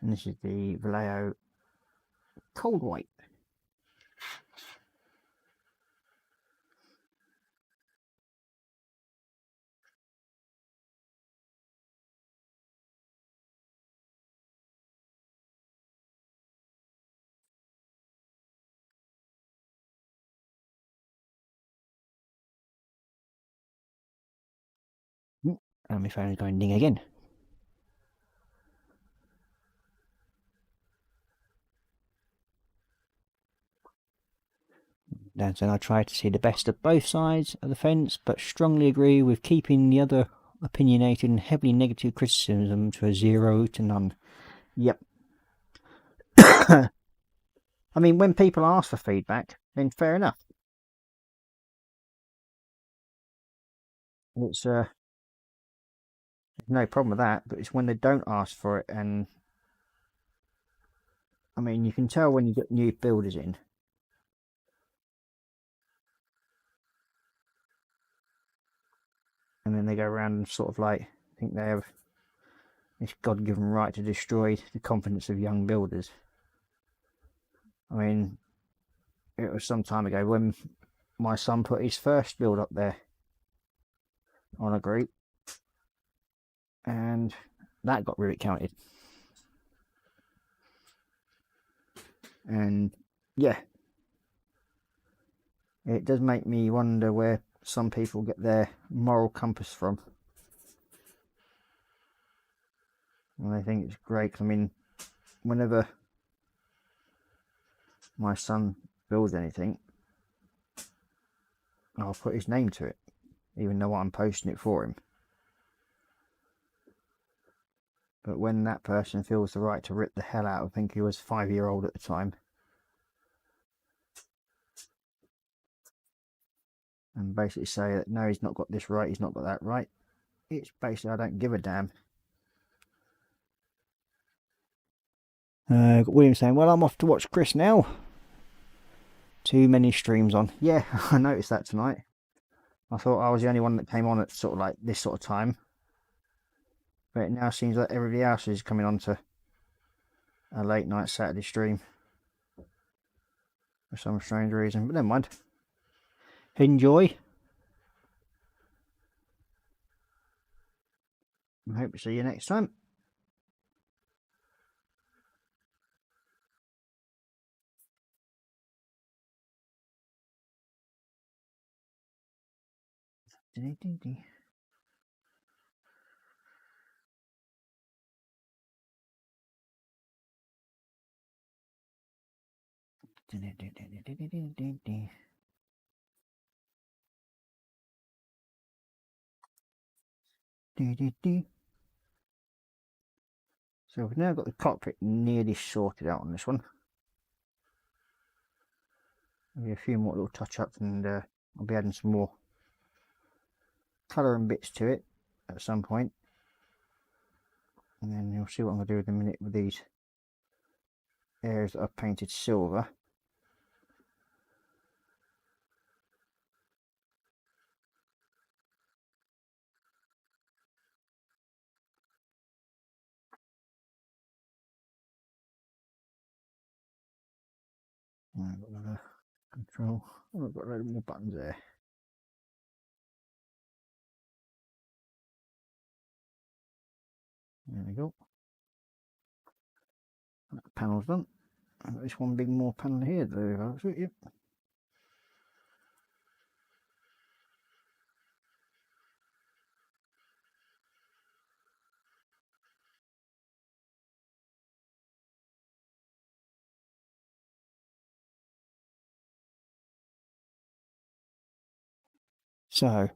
this is the Vallejo Cold White. And my phone is going ding again. Dan said, I try to see the best of both sides of the fence, but strongly agree with keeping the other opinionated and heavily negative criticism to a 0 to none. Yep. I mean, when people ask for feedback, then fair enough. It's no problem with that, but it's when they don't ask for it. And I mean, you can tell when you get new builders in, and then they go around and sort of like think they have this God-given right to destroy the confidence of young builders. I mean, it was some time ago when my son put his first build up there on a group, and that got rivet counted. And yeah, it does make me wonder where some people get their moral compass from. And I think it's great. I mean, whenever my son builds anything, I'll put his name to it, even though I'm posting it for him. But when that person feels the right to rip the hell out, I think he was 5-year-old at the time, and basically say that no, he's not got this right, he's not got that right, it's basically I don't give a damn. Got William saying, well, I'm off to watch Chris now. Too many streams on. Yeah, I noticed that tonight. I thought I was the only one that came on at sort of like this sort of time. But it now seems like everybody else is coming on to a late night Saturday stream. For some strange reason. But never mind. Enjoy. I hope to see you next time. So we've now got the cockpit nearly sorted out on this one. Maybe a few more little touch-ups, and I'll be adding some more colour and bits to it at some point. And then you'll see what I'm going to do in a minute with these areas that I've painted silver. I've got another control. Oh, I've got a load more buttons there. There we go. That panel's done. I've got this one big more panel here to do. Yep. So,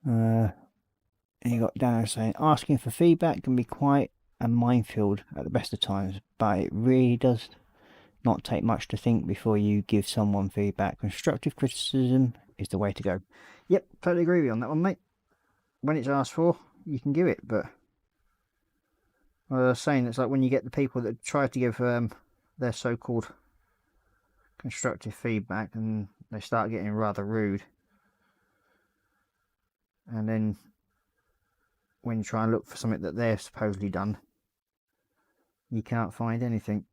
you got Dano saying, asking for feedback can be quite a minefield at the best of times, but it really does not take much to think before you give someone feedback. Constructive criticism is the way to go. Yep, totally agree with you on that one, mate. When it's asked for, you can give it, but I was saying, it's like when you get the people that try to give their so-called constructive feedback and they start getting rather rude, and then when you try and look for something that they've supposedly done, you can't find anything.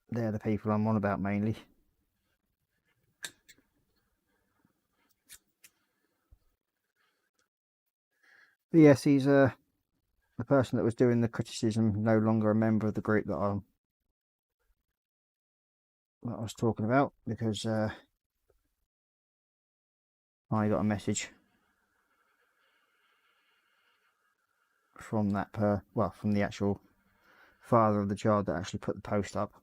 They're the people I'm on about mainly. But yes, he's the person that was doing the criticism, no longer a member of the group that I was talking about, because I got a message from that from the actual father of the child that actually put the post up.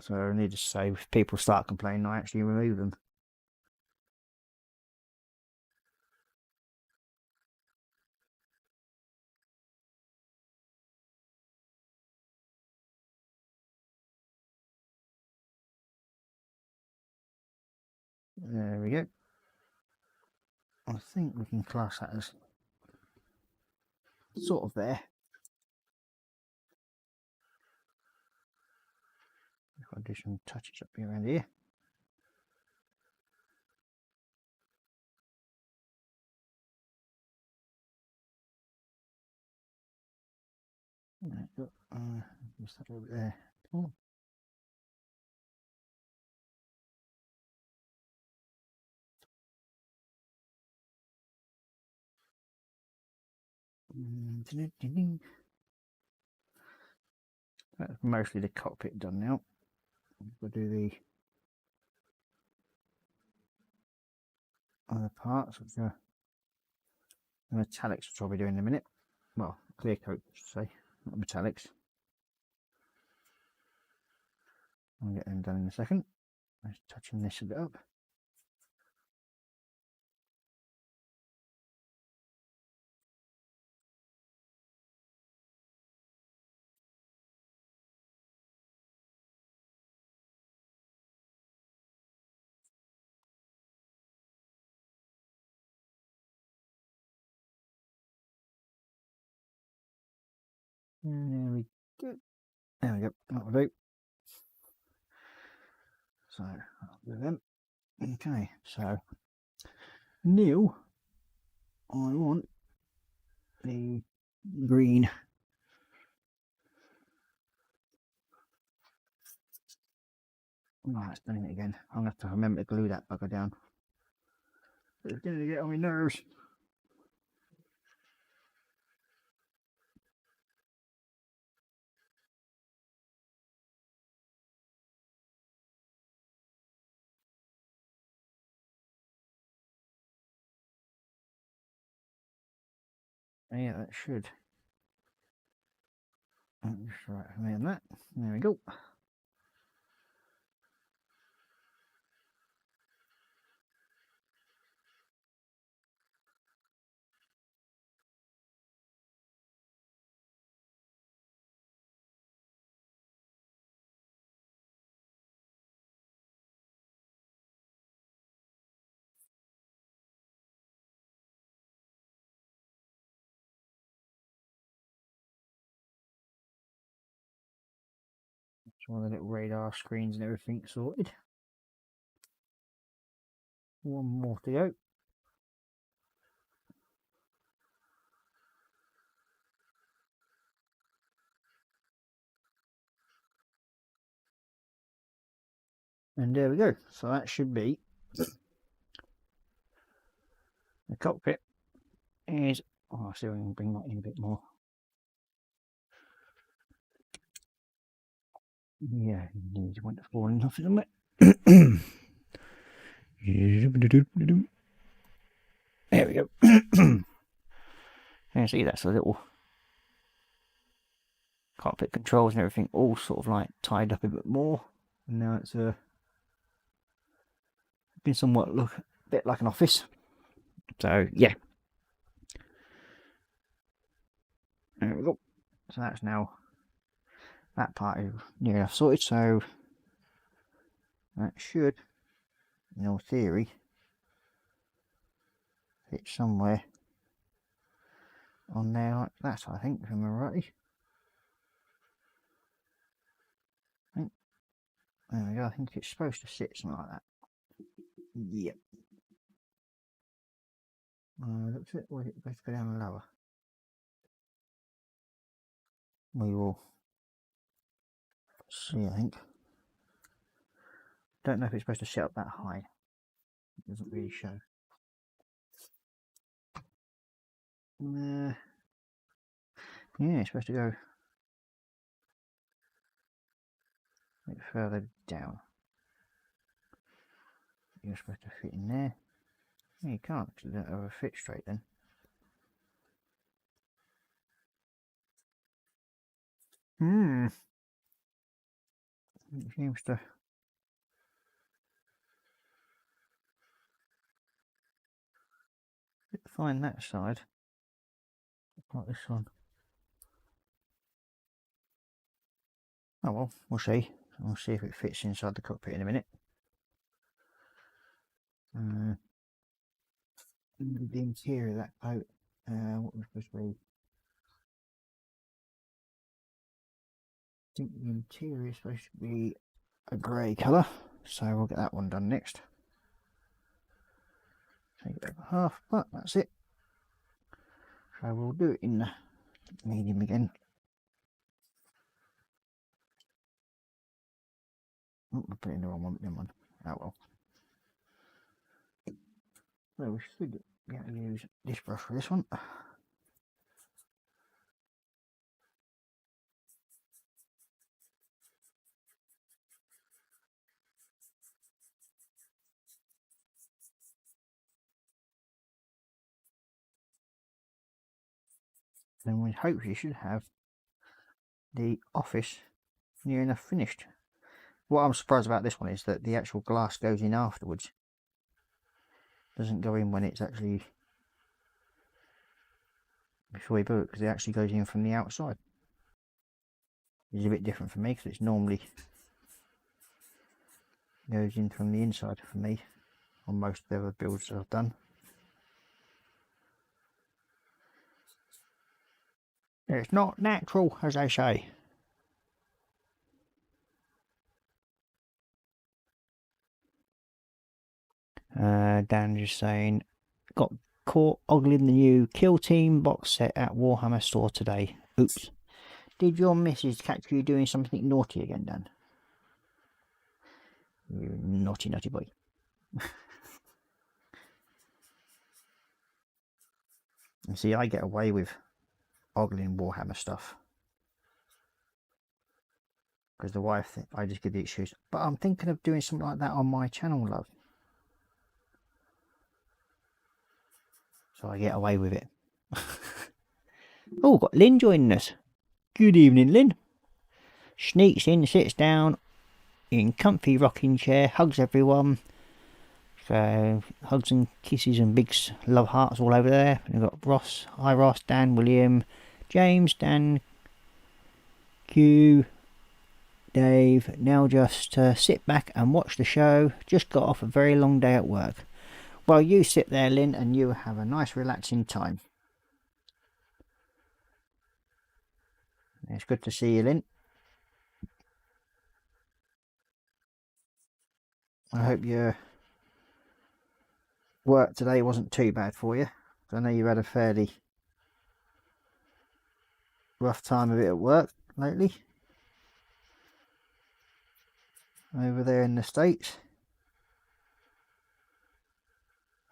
So I need to say, if people start complaining, I actually remove them. There we go. I think we can class that as sort of there. If I do some touches up here around here. There we go. Just that over there. Oh. That's mostly the cockpit done now. We'll do the other parts, which are the metallics, which I'll be doing in a minute. Well, clear coat, I should say, not metallics. I'll get them done in a second. Just touching this a bit up. And there we go. There we go. That'll do. So I'll do them. Okay, so Neil, I want the green. Oh, it's doing it again. I'm gonna have to remember to glue that bugger down. It's gonna get on my nerves. Yeah, that should. Just right around that. There we go. That's all the little radar screens and everything sorted. One more to go. And there we go. So that should be the cockpit. Is I'll see if I can bring that in a bit more. Yeah, needs one to fall enough, isn't it? There we go. And see, that's a little cockpit controls and everything all sort of like tied up a bit more. And now it's been somewhat look a bit like an office. So yeah, there we go. So that's now that part is near enough sorted. So that should, in all theory, fit somewhere on there like that. I think, if I'm right. There we go. I think it's supposed to sit something like that. Yep. Looks it. Or is it supposed to go down lower? We will see. I think. Don't know if it's supposed to sit up that high. It doesn't really show. Yeah, it's supposed to go a bit further down. You're supposed to fit in there. Yeah, you can't because it don't ever fit straight then. It seems to find that side. Like this one. Oh well, we'll see. We'll see if it fits inside the cockpit in a minute. The interior of that coat, what was supposed to be? I think the interior is supposed to be a grey colour, so we'll get that one done next. Take it over half, but that's it. So we'll do it in the medium again. Oh, I put it in the wrong one, never mind. Oh well. So we should be able to use this brush for this one. then we hopefully should have the office near enough finished. What I'm surprised about this one is that the actual glass goes in afterwards. Doesn't go in when it's actually before we build it, because it actually goes in from the outside. It's a bit different for me because it's normally goes in from the inside for me on most of the other builds that I've done. It's not natural, as they say. Dan just saying, got caught ogling the new Kill Team box set at Warhammer store today. Oops. Did your missus catch you doing something naughty again, Dan? You naughty, naughty boy. And see, I get away with ogling Warhammer stuff. Because the wife, I just give the excuse. But I'm thinking of doing something like that on my channel, love. So I get away with it. Oh, got Lynn joining us. Good evening, Lynn. Sneaks in, sits down in comfy rocking chair, hugs everyone. So hugs and kisses and big love hearts all over there. And we've got Ross, hi Ross, Dan, William, James, Dan, Q, Dave. Now just sit back and watch the show. Just got off a very long day at work. Well, you sit there, Lynn, and you have a nice relaxing time. It's good to see you, Lynn. I hope your work today wasn't too bad for you. I know you had a fairly rough time of it at work lately. Over there in the States.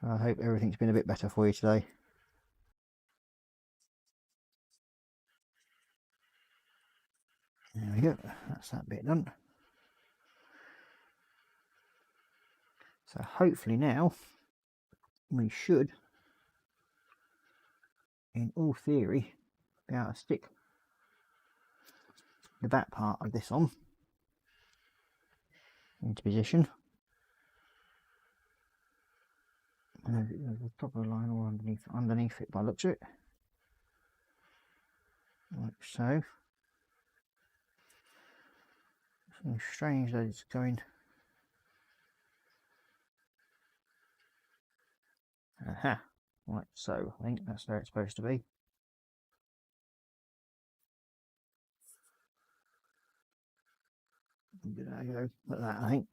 I hope everything's been a bit better for you today. There we go, that's that bit done. So hopefully now we should, in all theory, be able to stick the back part of this on into position. And there's a proper line all underneath it by the looks of it. Like so. Something strange that it's going. Aha, like so. I think that's where it's supposed to be. There you go, like that, I think.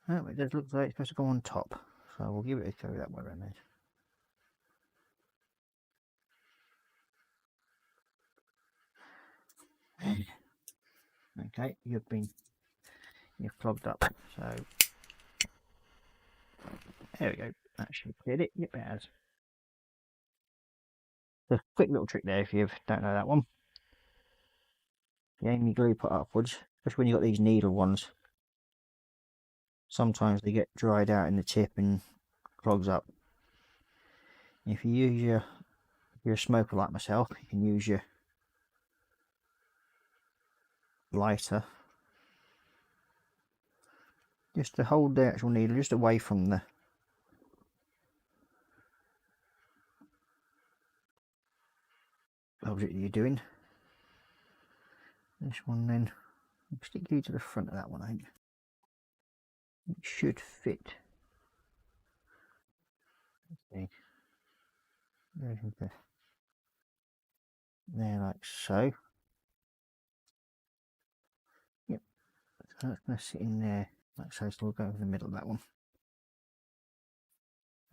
Oh, it does look like it's supposed to go on top, so we'll give it a go that way around there. Okay, you've clogged up, so there we go. That should clear it. Yep, it has. A quick little trick there if you don't know that one. You aim your glue put upwards, especially when you've got these needle ones. Sometimes they get dried out in the tip and clogs up. If you use if you're a smoker like myself, you can use your lighter just to hold the actual needle just away from the object that you're doing. This one then, stick you to the front of that one, I think. It should fit. Let's see. There, like so. Yep, so that's going to sit in there, like so, so we'll go over the middle of that one.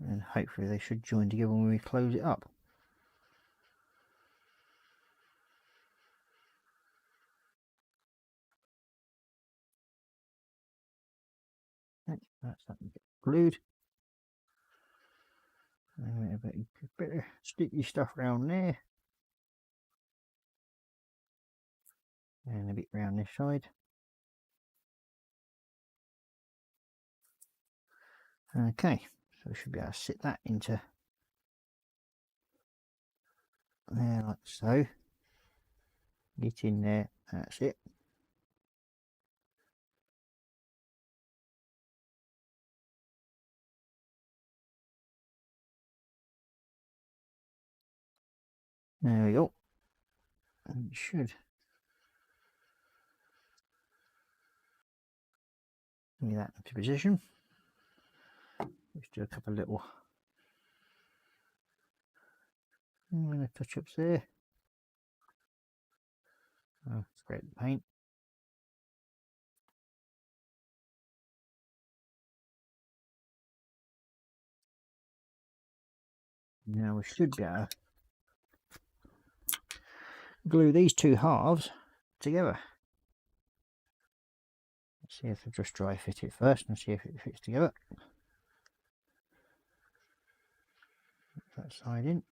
And hopefully they should join together when we close it up. That's that glued. And better stick your stuff around there. And a bit round this side. Okay, so we should be able to sit that into there like so. Get in there, that's it. There we go. And it should bring that into position. Let's do a couple of little touch ups there. Oh, scrape the paint. Now we should be able to glue these two halves together. Let's see if I just dry fit it first and see if it fits together. Put that side in,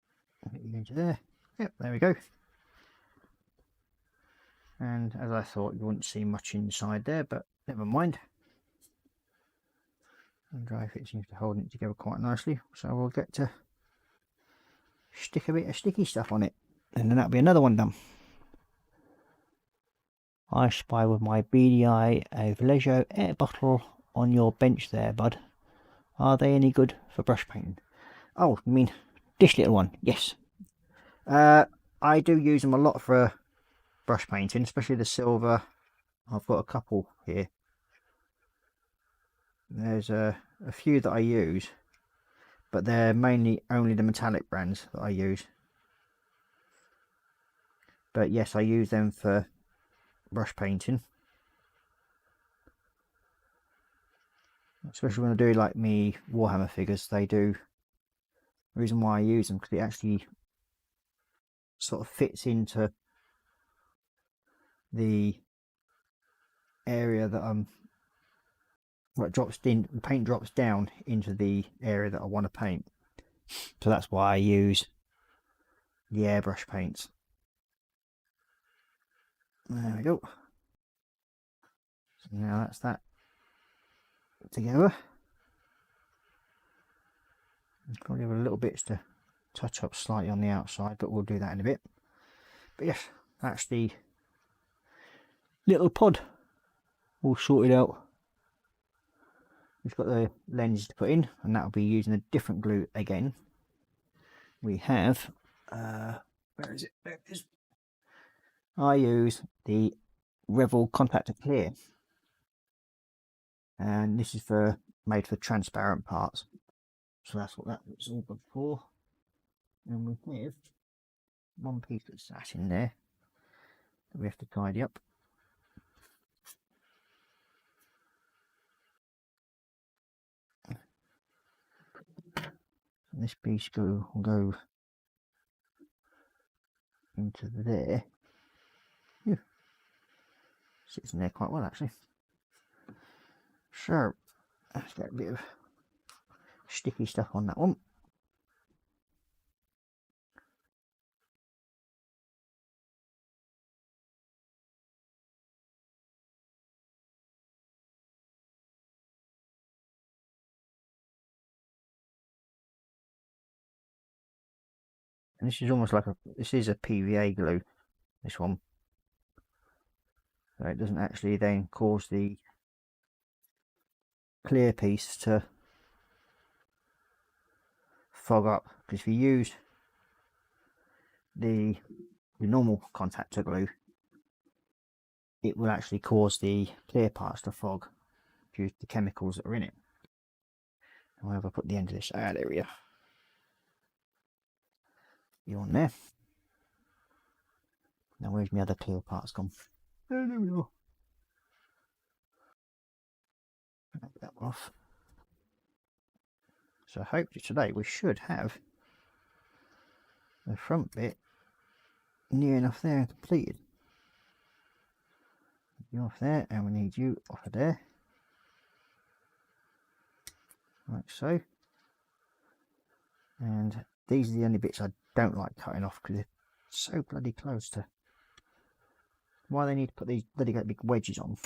get you into there. Yep, there we go. And as I thought, you wouldn't see much inside there, but never mind. And dry fit seems to hold it together quite nicely, so we'll get to stick a bit of sticky stuff on it, and then that'll be another one done. I spy with my beady eye a Vallejo air bottle on your bench there, bud. Are they any good for brush painting? Oh, you mean this little one? Yes. I do use them a lot for brush painting, especially the silver. I've got a couple here. There's a few that I use, but they're mainly only the metallic brands that I use. But yes, I use them for brush painting, especially when I do like me Warhammer figures. They do. The reason why I use them, because it actually sort of fits into the area that I'm, well, it drops in, the paint drops down into the area that I want to paint. So that's why I use the airbrush paints. There we go. So now that's that together. There's probably a little bits to touch up slightly on the outside, but we'll do that in a bit. But yes, that's the little pod all sorted out. We've got the lens to put in, and that'll be using a different glue again. We have, where is it? There it is. I use the Revel Contactor Clear, and this is made for transparent parts. So that's what that's all good for. And we have one piece that's sat in there that we have to tidy up. And this piece will go into there. Yeah. Sits in there quite well actually. So let's get a bit of sticky stuff on that one. And this is almost like this is a PVA glue, this one. So it doesn't actually then cause the clear piece to fog up. Because if you use the normal contactor glue, it will actually cause the clear parts to fog due to the chemicals that are in it. Where have I put the end of this? Ah, there we are. You on there? Now where's my other clear parts gone? Oh, there we are. Take that off. So hopefully today we should have the front bit near enough there and completed. You off there, and we need you off of there, like so. And these are the only bits I don't like cutting off because they're so bloody close to why they need to put these bloody big wedges on.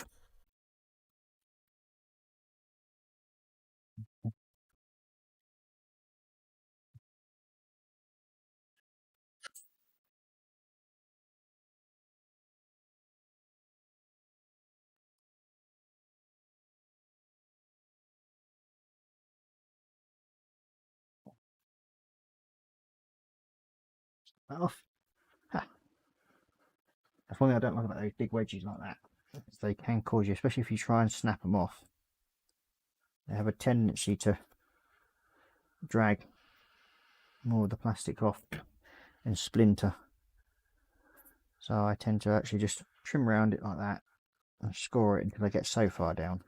that off. Ha. That's one thing I don't like about those big wedges like that. They can cause you, especially if you try and snap them off, they have a tendency to drag more of the plastic off and splinter. So I tend to actually just trim around it like that and score it until I get so far down,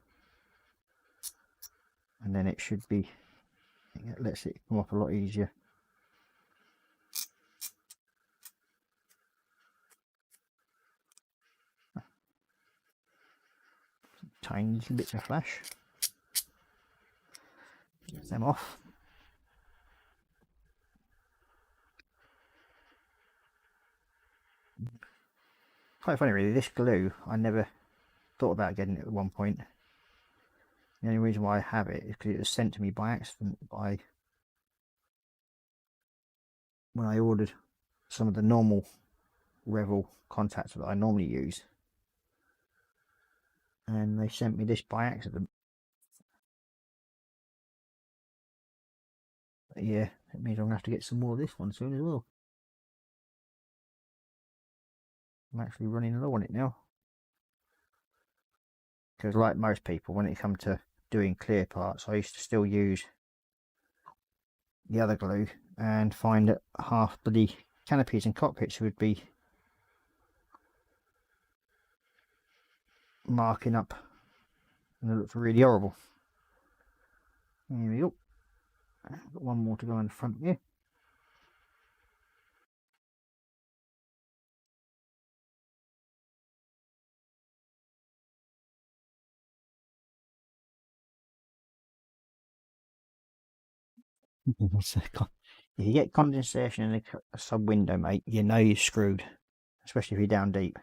and then it should be, it lets it come off a lot easier. Tiny little bits of flash, get them off. Quite funny really, this glue I never thought about getting it at one point. The only reason why I have it is because it was sent to me by accident by when I ordered some of the normal Revel contacts that I normally use, and they sent me this by accident. But yeah, it means I'm gonna have to get some more of this one soon as well. I'm actually running low on it now, because like most people, when it comes to doing clear parts, I used to still use the other glue and find that half the canopies and cockpits would be marking up and it looked really horrible. Here we go. Got one more to go in the front here. If you get condensation in a sub window, mate, you know you're screwed, especially if you're down deep.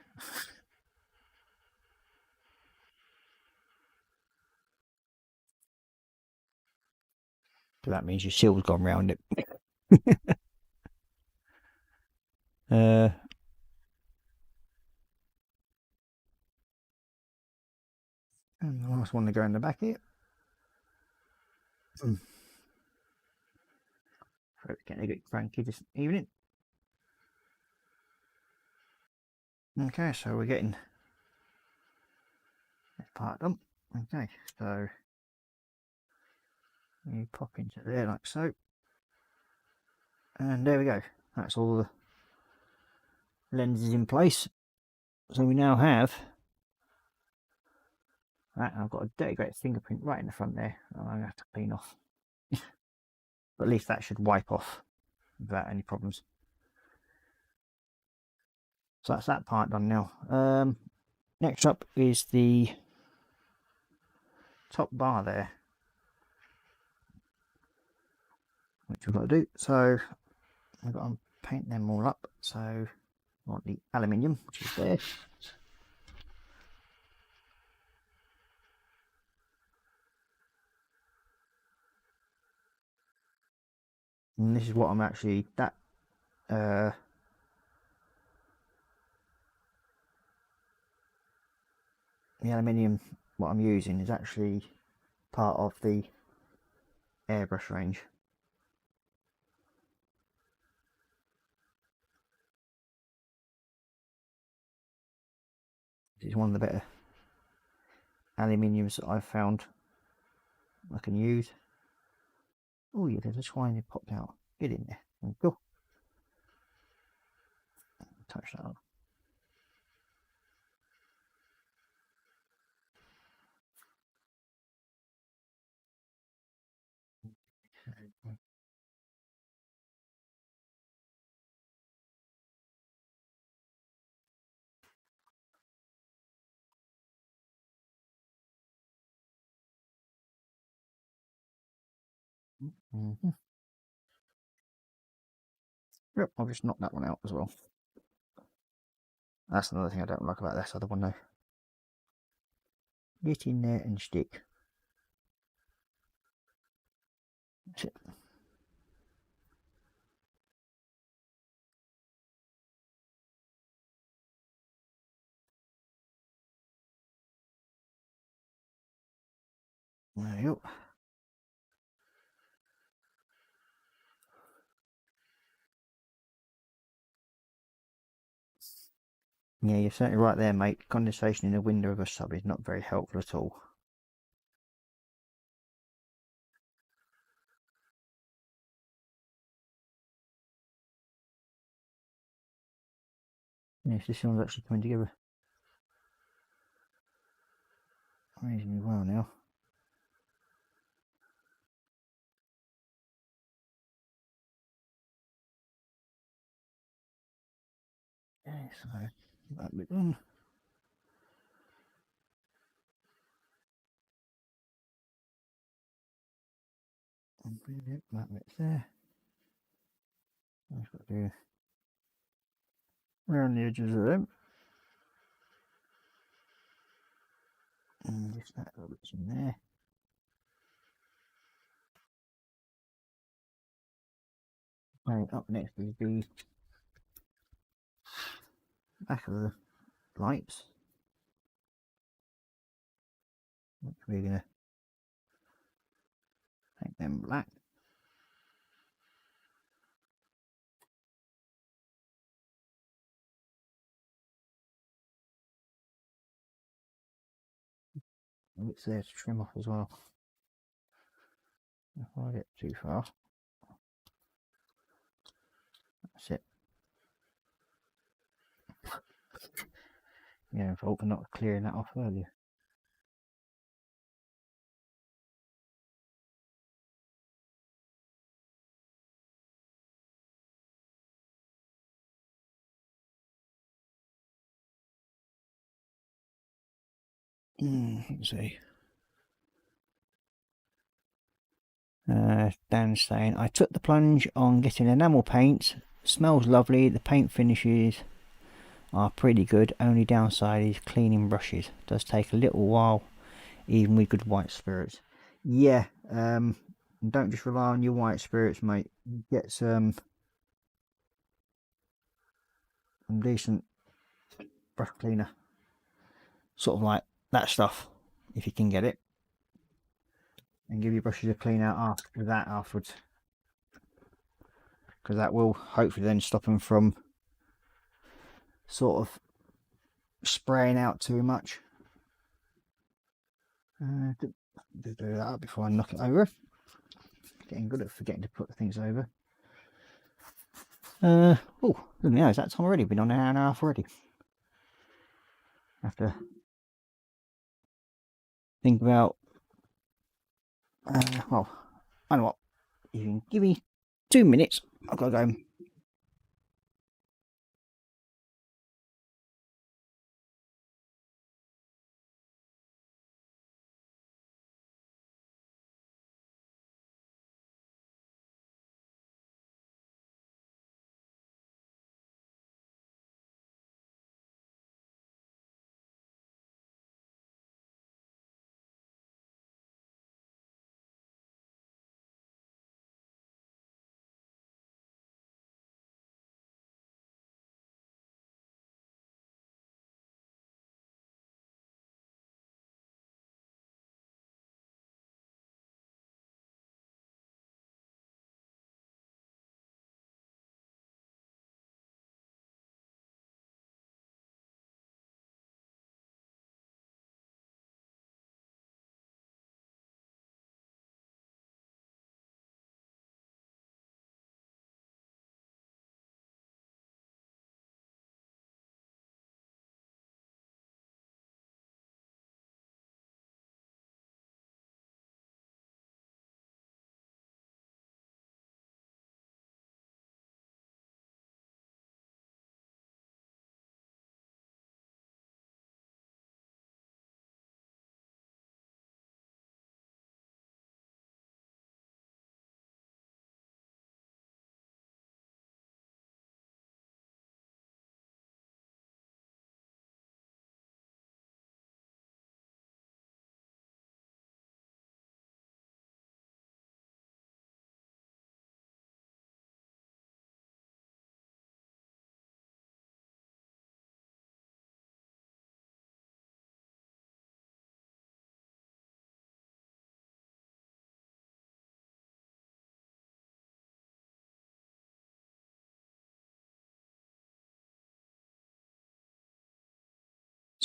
So that means your seal's gone round it. And the last one to go in the back here. It's getting a bit cranky this evening. Okay, so we're getting this part done. Okay, so you pop into there like so, and there we go. That's all the lenses in place. So we now have that. I've got a dirty great fingerprint right in the front there. I'm going to have to clean off. But at least that should wipe off without any problems. So that's that part done now. Next up is the top bar there, which we've got to do. So I've got to paint them all up. So I want the aluminium, which is there. And this is what I'm actually, the aluminium, what I'm using is actually part of the airbrush range. It's one of the better aluminiums that I've found I can use. Oh yeah, there's a twine that popped out. Get in there. There we go. Touch that up. Yep, I'll just knock that one out as well. That's another thing I don't like about this other one though. Get in there and stick. That's it. There you go. Yeah, you're certainly right there, mate. Condensation in the window of a sub is not very helpful at all. Yes, this one's actually coming together reasonably well now. Yeah, so that bit done. Brilliant, that bit's there. I've got to do around the edges of them. And just that little bit's in there. Right, up next is the back of the lights. We're going to paint them black. And it's there to trim off as well. If I get too far, that's it. Yeah, fault for not clearing that off earlier. Let's see. Dan's saying, I took the plunge on getting enamel paint. Smells lovely. The paint finishes are pretty good. Only downside is cleaning brushes. Does take a little while, even with good white spirits. Yeah, don't just rely on your white spirits, mate. Get some decent brush cleaner. Sort of like that stuff, if you can get it. And give your brushes a clean out after that afterwards. Because that will hopefully then stop them from sort of spraying out too much. Do that before I knock it over. Getting good at forgetting to put things over. Oh, look at that time already. Been on an hour and a half already. Have to think about. Well, I know what. You can give me 2 minutes. I've got to go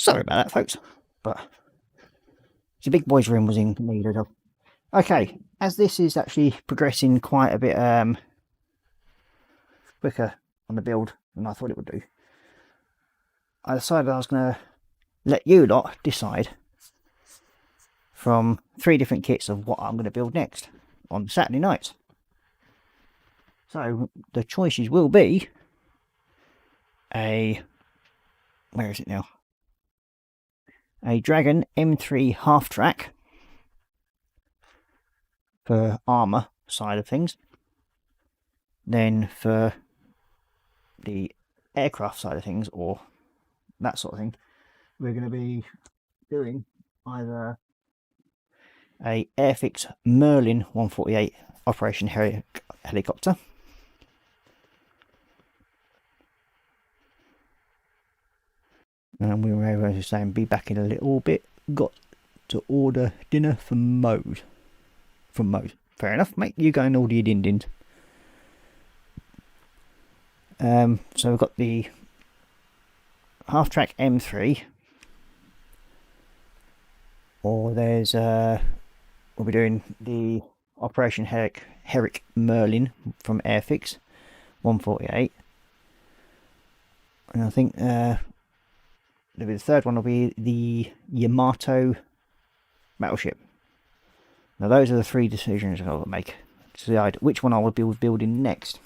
Sorry about that, folks, but the big boy's room was in need of. Okay, as this is actually progressing quite a bit quicker on the build than I thought it would do, I decided I was going to let you lot decide from 3 different kits of what I'm going to build next on Saturday nights. So the choices will be where is it now? A Dragon M3 half track for armour side of things. Then for the aircraft side of things, or that sort of thing, we're going to be doing either a Airfix Merlin 148 Operation Helicopter, and we were able to say and be back in a little bit. Got to order dinner from Mode. Fair enough, mate. You go and order your din-dins. So we've got the half track M3, or there's we'll be doing the Operation Herrick Merlin from Airfix 148, and I think the 3rd one will be the Yamato battleship. Now those are the 3 decisions I've got to make to decide which one I will be building next.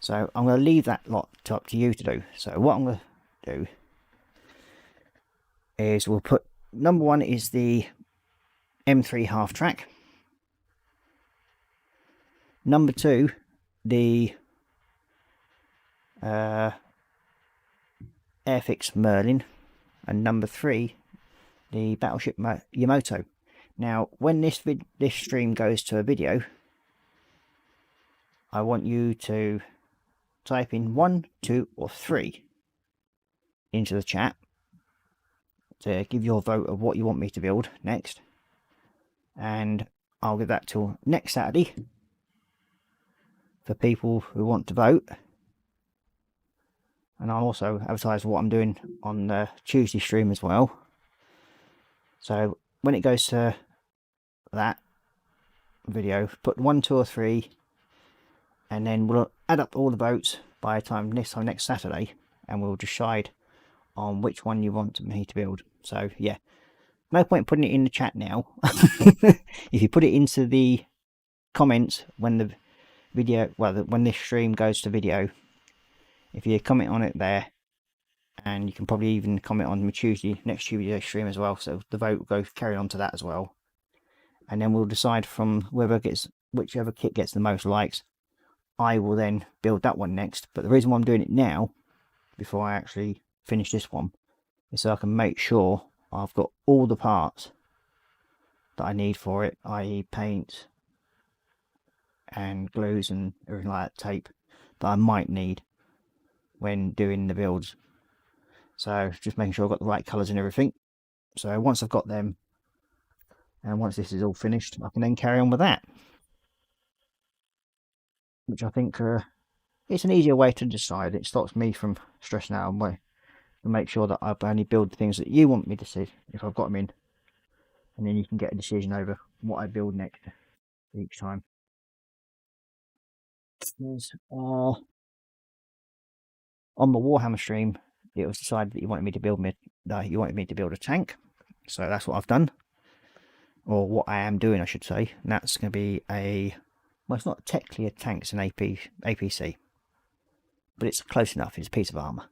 So I'm going to leave that lot up to you to do. So what I'm going to do is we'll put number 1 is the M3 half track. Number 2, the Airfix Merlin, and number 3, the battleship Yamato. Now, when this stream goes to a video, I want you to type in 1, 2, or 3 into the chat to give your vote of what you want me to build next, and I'll give that till next Saturday for people who want to vote. And I'll also advertise what I'm doing on the Tuesday stream as well. So when it goes to that video, put 1, 2, or 3, and then we'll add up all the votes by the time next Saturday, and we'll decide on which one you want me to build. So yeah, no point putting it in the chat now. If you put it into the comments when the video, when this stream goes to video, if you comment on it there, and you can probably even comment on the next Tuesday stream as well, so the vote will go carry on to that as well, and then we'll decide from whichever kit gets the most likes. I will then build that one next. But the reason why I'm doing it now, before I actually finish this one, is so I can make sure I've got all the parts that I need for it, i.e. paint and glues and everything like that, tape, that I might need when doing the builds. So just making sure I've got the right colours and everything. So once I've got them, and once this is all finished, I can then carry on with that, which I think it's an easier way to decide. It stops me from stressing out and make sure that I only build the things that you want me to see if I've got them in, and then you can get a decision over what I build next each time. On the Warhammer stream, it was decided that you wanted me to build a tank, so that's what I've done, or what I am doing, I should say. And that's going to be well, it's not technically a tank; it's an APC, but it's close enough. It's a piece of armor,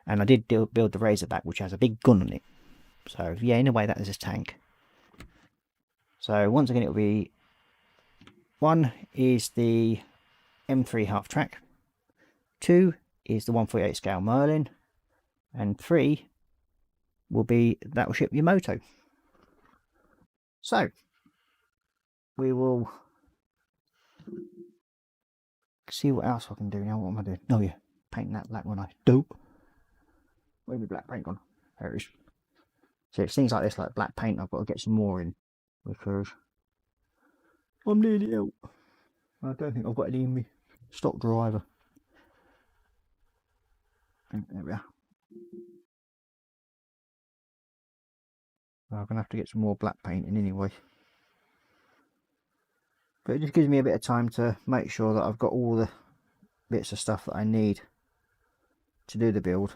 and I did build the Razorback, which has a big gun on it. So yeah, in a way, that is a tank. So once again, it will be 1 is the M3 half track, 2 is the 148 scale Merlin, and 3 will be the battleship Yamato. So we will see what else I can do now. What am I doing? Oh yeah, painting that black one. I dope. Where's the black paint gone? There it is. So it's things like this, like black paint, I've got to get some more in, because I'm nearly out. I don't think I've got any in me stock drawer either. There we are. So I'm going to have to get some more black painting anyway. But it just gives me a bit of time to make sure that I've got all the bits of stuff that I need to do the build.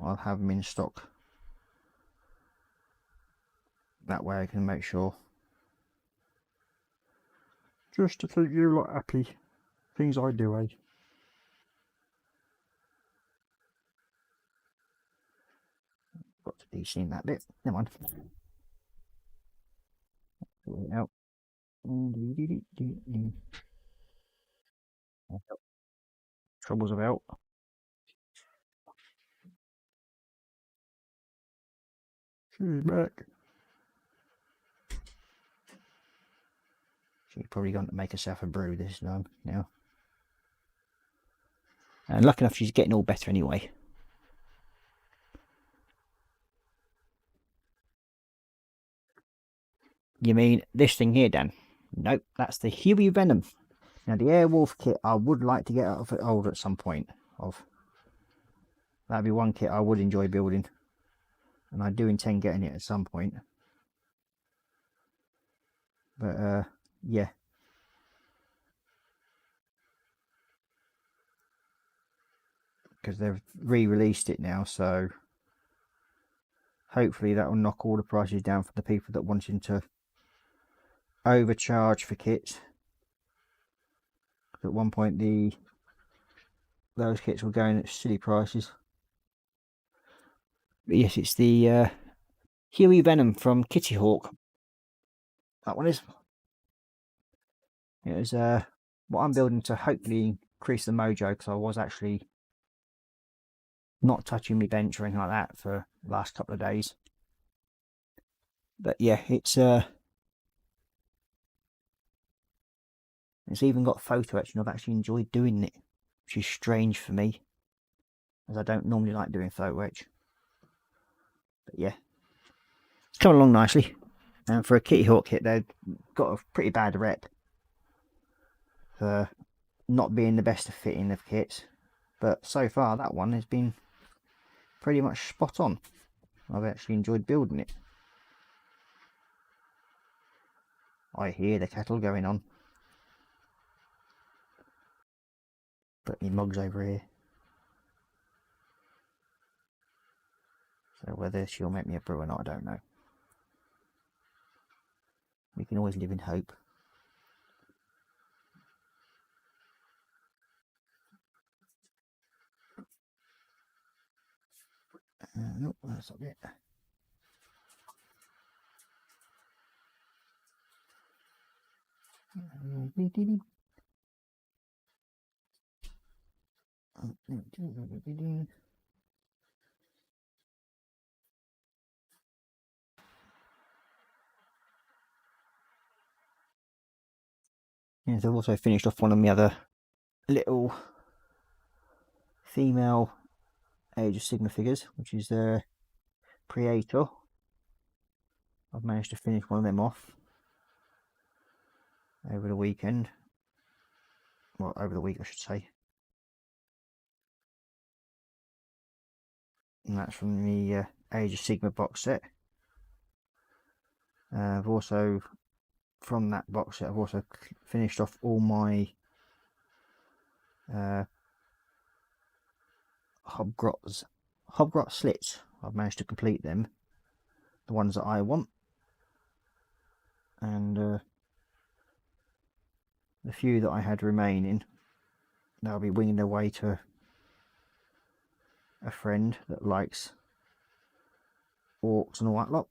I'll have them in stock. That way I can make sure. Just to keep you lot happy. Things I do, eh? Got to de-seam that bit. Never mind. Sort it out. Troubles about. She's back. She's probably going to make herself a brew this time now. And lucky enough she's getting all better anyway. You mean this thing here, Dan? Nope, that's the Huey Venom. Now the Airwolf kit I would like to get out of it old at some point. That'd be one kit I would enjoy building. And I do intend getting it at some point. But yeah. Because they've re-released it now, so hopefully that will knock all the prices down for the people that wanting to overcharge for kits. At one point those kits were going at silly prices. But yes, it's the Huey Venom from Kitty Hawk. That one is. It was what I'm building to hopefully increase the mojo, because I was actually not touching my bench or anything like that for the last couple of days. But yeah, it's even got photo etch, and I've actually enjoyed doing it, which is strange for me, as I don't normally like doing photo etch. But yeah, it's coming along nicely. And for a Kitty Hawk kit, they've got a pretty bad rep for not being the best of fitting of kits. But so far, that one has been pretty much spot on. I've actually enjoyed building it. I hear the kettle going on. Put me mugs over here. So whether she'll make me a brew or not, I don't know. We can always live in hope. Nope, that's not it. Yes, I've also finished off one of the other little female Age of Sigma figures, which is the Creator. I've managed to finish one of them off over the weekend. Well, over the week I should say. And that's from the Age of Sigma box set. I've also, from that box set, I've also finished off all my Hobgrot slits. I've managed to complete them, the ones that I want, and the few that I had remaining, they'll be winging their way to a friend that likes orcs and all that lot.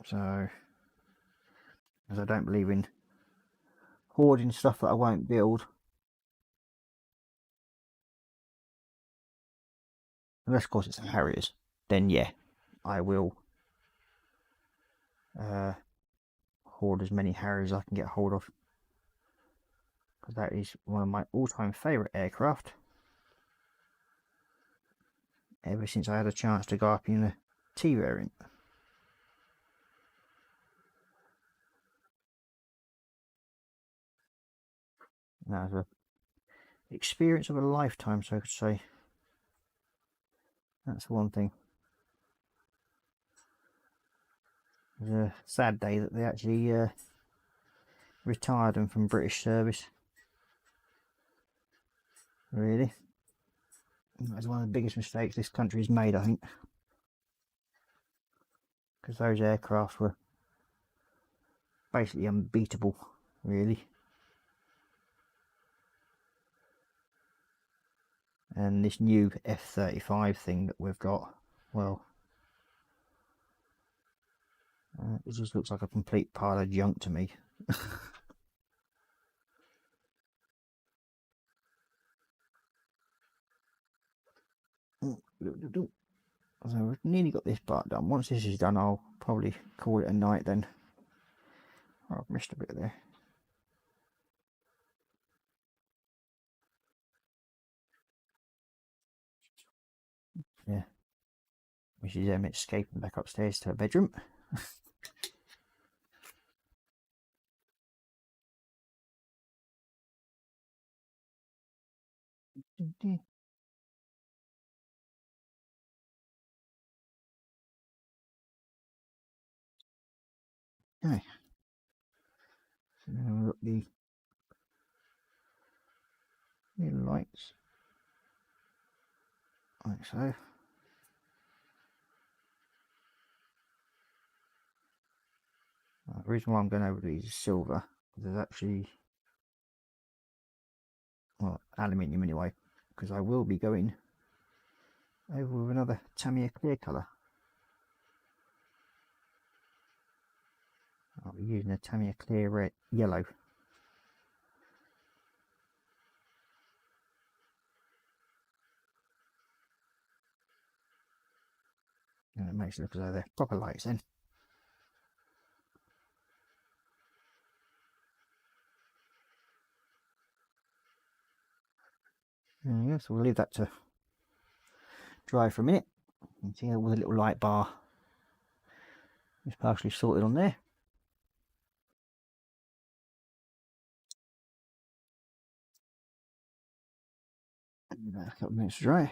So, as I don't believe in hoarding stuff that I won't build, unless of course it's a Harriers, then yeah, I will hoard as many Harriers as I can get hold of, because that is one of my all-time favourite aircraft ever since I had a chance to go up in a T variant. That was an experience of a lifetime, so I could say. That's one thing. It was a sad day that they actually retired them from British service. Really. That's one of the biggest mistakes this country has made, I think. Because those aircraft were basically unbeatable, really. And this new F-35 thing that we've got, well, it just looks like a complete pile of junk to me. So we've nearly got this part done. Once this is done, I'll probably call it a night then. Oh, I've missed a bit there. Yeah. Mrs. Emmett escaping back upstairs to her bedroom. Okay. So now we've got the little lights, like so. The reason why I'm going over these silver, there's actually, well, aluminium anyway, because I will be going over with another Tamiya clear colour. I'll be using a Tamiya clear red, yellow. And it makes it look as though they're proper lights then. There we go, so we'll leave that to dry for a minute. You can see all the little light bar is partially sorted on there. A couple of minutes to dry.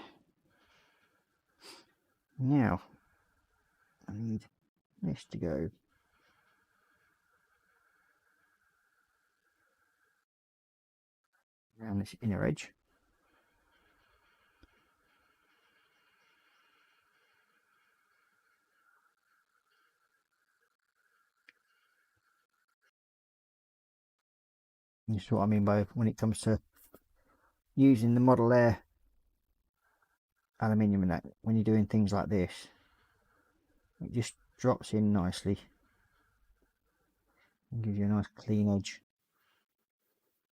Now, I need this to go around this inner edge. This is what I mean by when it comes to using the Model Air aluminium and that, when you're doing things like this, it just drops in nicely and gives you a nice clean edge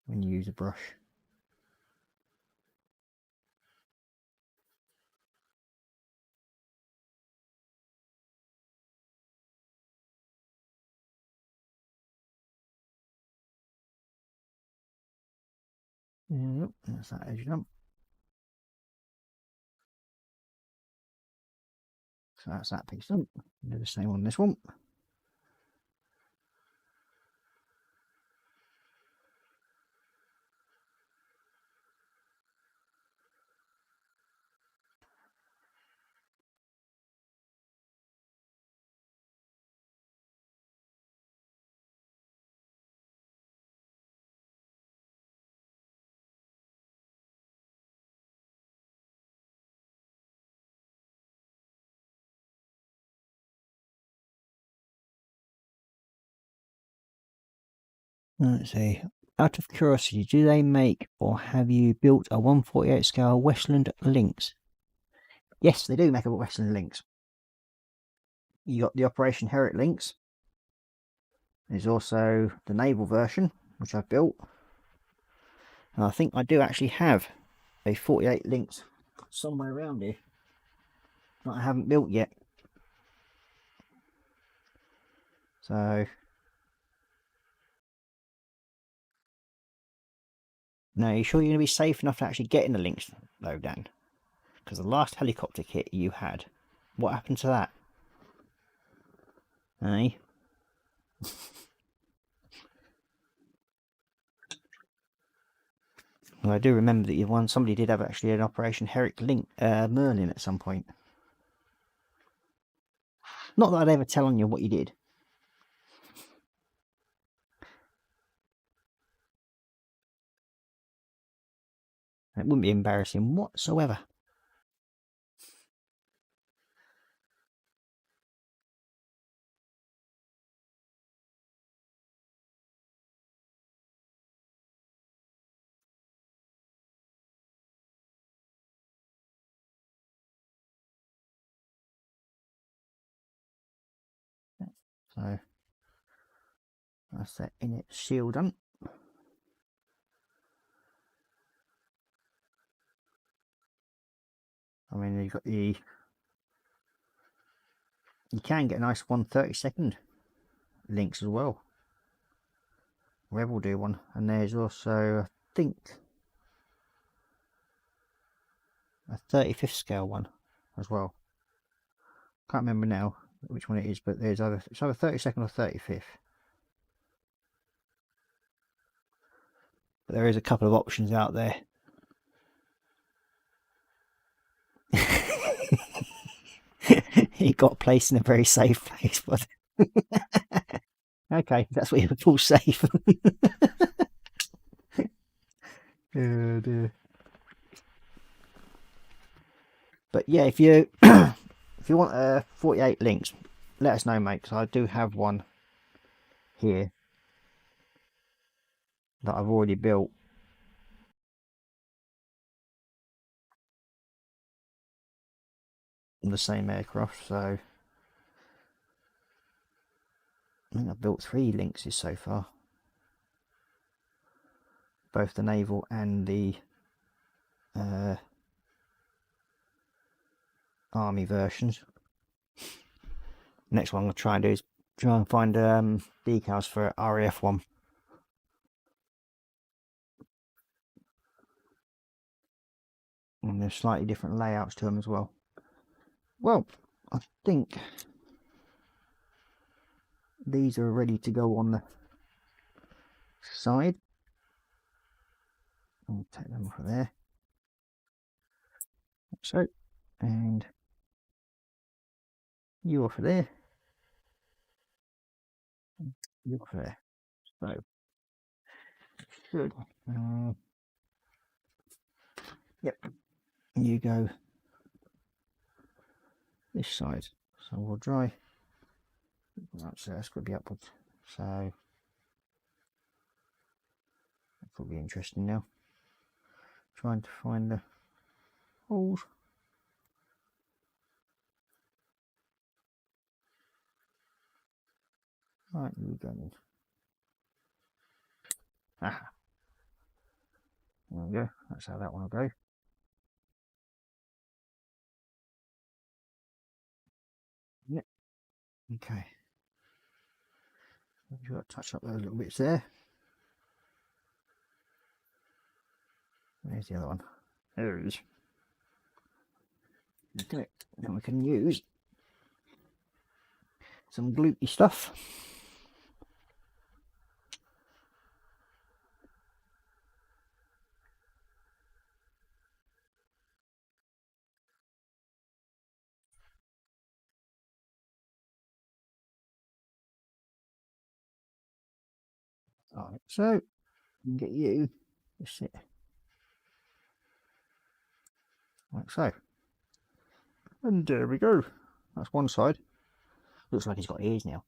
when you use a brush. Yep, that's that edge done. So that's that piece done. Do the same on this one. Let's see. Out of curiosity, do they make or have you built a 1/48 scale Westland Lynx? Yes, they do make a Westland Lynx. You got the Operation Herrick Lynx. There's also the naval version, which I've built. And I think I do actually have a 48 Lynx somewhere around here that I haven't built yet. So now, are you sure you're going to be safe enough to actually get in the Lynx though, Dan? Because the last helicopter kit you had, what happened to that? Eh? Well, I do remember that somebody did have actually an Operation Herrick Merlin at some point. Not that I'd ever tell on you what you did. It wouldn't be embarrassing whatsoever. So that's that inlet seal done. I mean, you've got the, you can get a nice 1/32 links as well. Rev will do one, and there's also, I think, a 35th scale one as well. Can't remember now which one it is, but there's either, it's either 32nd or 35th. But there is a couple of options out there. It got placed in a very safe place, but okay, that's what you would call safe. Oh dear. But yeah, if you if you want 48 links, let us know, mate, because I do have one here that I've already built. On the same aircraft, so I think I've built 3 Lynxes so far, both the naval and the army versions. Next one I'm going to try and do is try and find decals for RAF one. And there's slightly different layouts to them as well. Well, I think these are ready to go on the side. I'll take them off of there. So, and you off of there. You off of there. So, should. Yep. You go this side. So we'll dry. So that's going to be upwards. So that could be interesting now. Trying to find the holes. Right, you go in. Ah. There we go. That's how that one will go. Yep. Okay. You've got to touch up those little bits there. There's the other one. There it is. Okay. Now we can use some gloopy stuff. Alright, so we can get you to sit like so. And there we go. That's one side. Looks like he's got ears now.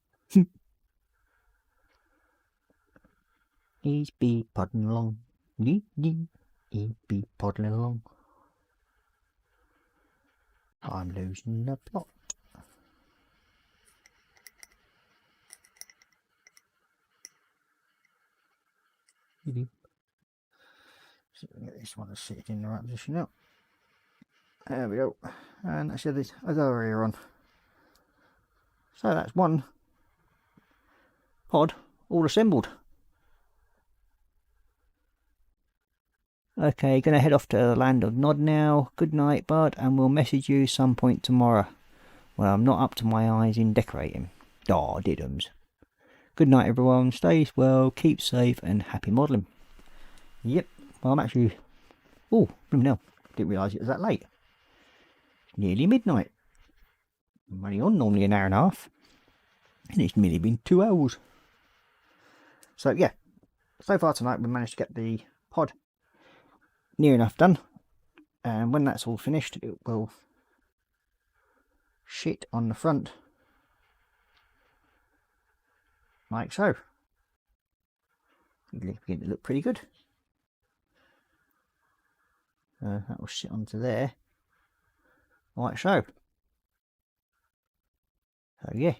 He's be podding along. He'd be podding along. I'm losing the plot. So we get this one to sit in the right position now. There we go. And that's the other ear on. So that's one pod all assembled. Okay, gonna head off to the land of Nod now. Good night, bud, and we'll message you some point tomorrow. Well, I'm not up to my eyes in decorating. Aw, diddums. Good night, everyone. Stay well, keep safe, and happy modelling. Yep, well, I'm actually... Oh, no, didn't realise it was that late. Nearly midnight. I'm only on normally an hour and a half, and it's nearly been 2 hours. So yeah, so far tonight we managed to get the pod near enough done, and when that's all finished it will sit on the front like so. It's beginning to look pretty good. That will sit onto there like so. So yeah,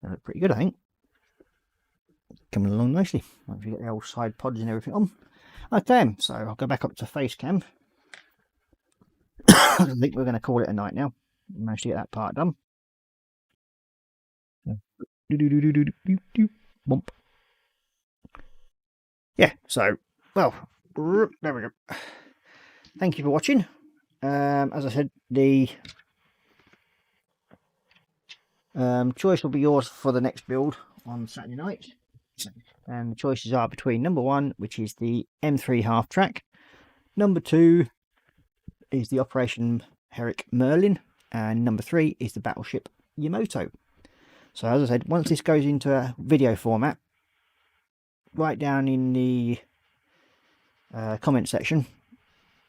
they look pretty good, I think. Coming along nicely. Once we get the old side pods and everything on. Okay, so I'll go back up to face cam. I think we're going to call it a night now. We managed to get that part done. Bump. Yeah, so, well, there we go. Thank you for watching. As I said, the choice will be yours for the next build on Saturday night. And the choices are between number 1, which is the M3 half track. Number 2 is the Operation Herrick Merlin. And number 3 is the Battleship Yamato. So as I said, once this goes into a video format, write down in the comment section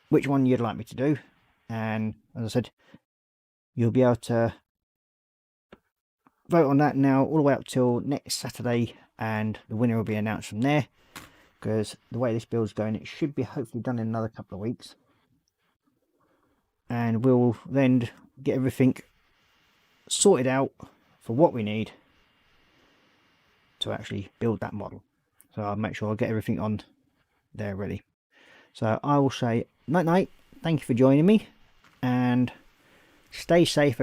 which one you'd like me to do. And as I said, you'll be able to vote on that now all the way up till next Saturday, and the winner will be announced from there, because the way this build's going, it should be hopefully done in another couple of weeks, and we'll then get everything sorted out for what we need to actually build that model. So I'll make sure I get everything on there ready. So I will say night night, thank you for joining me, and stay safe.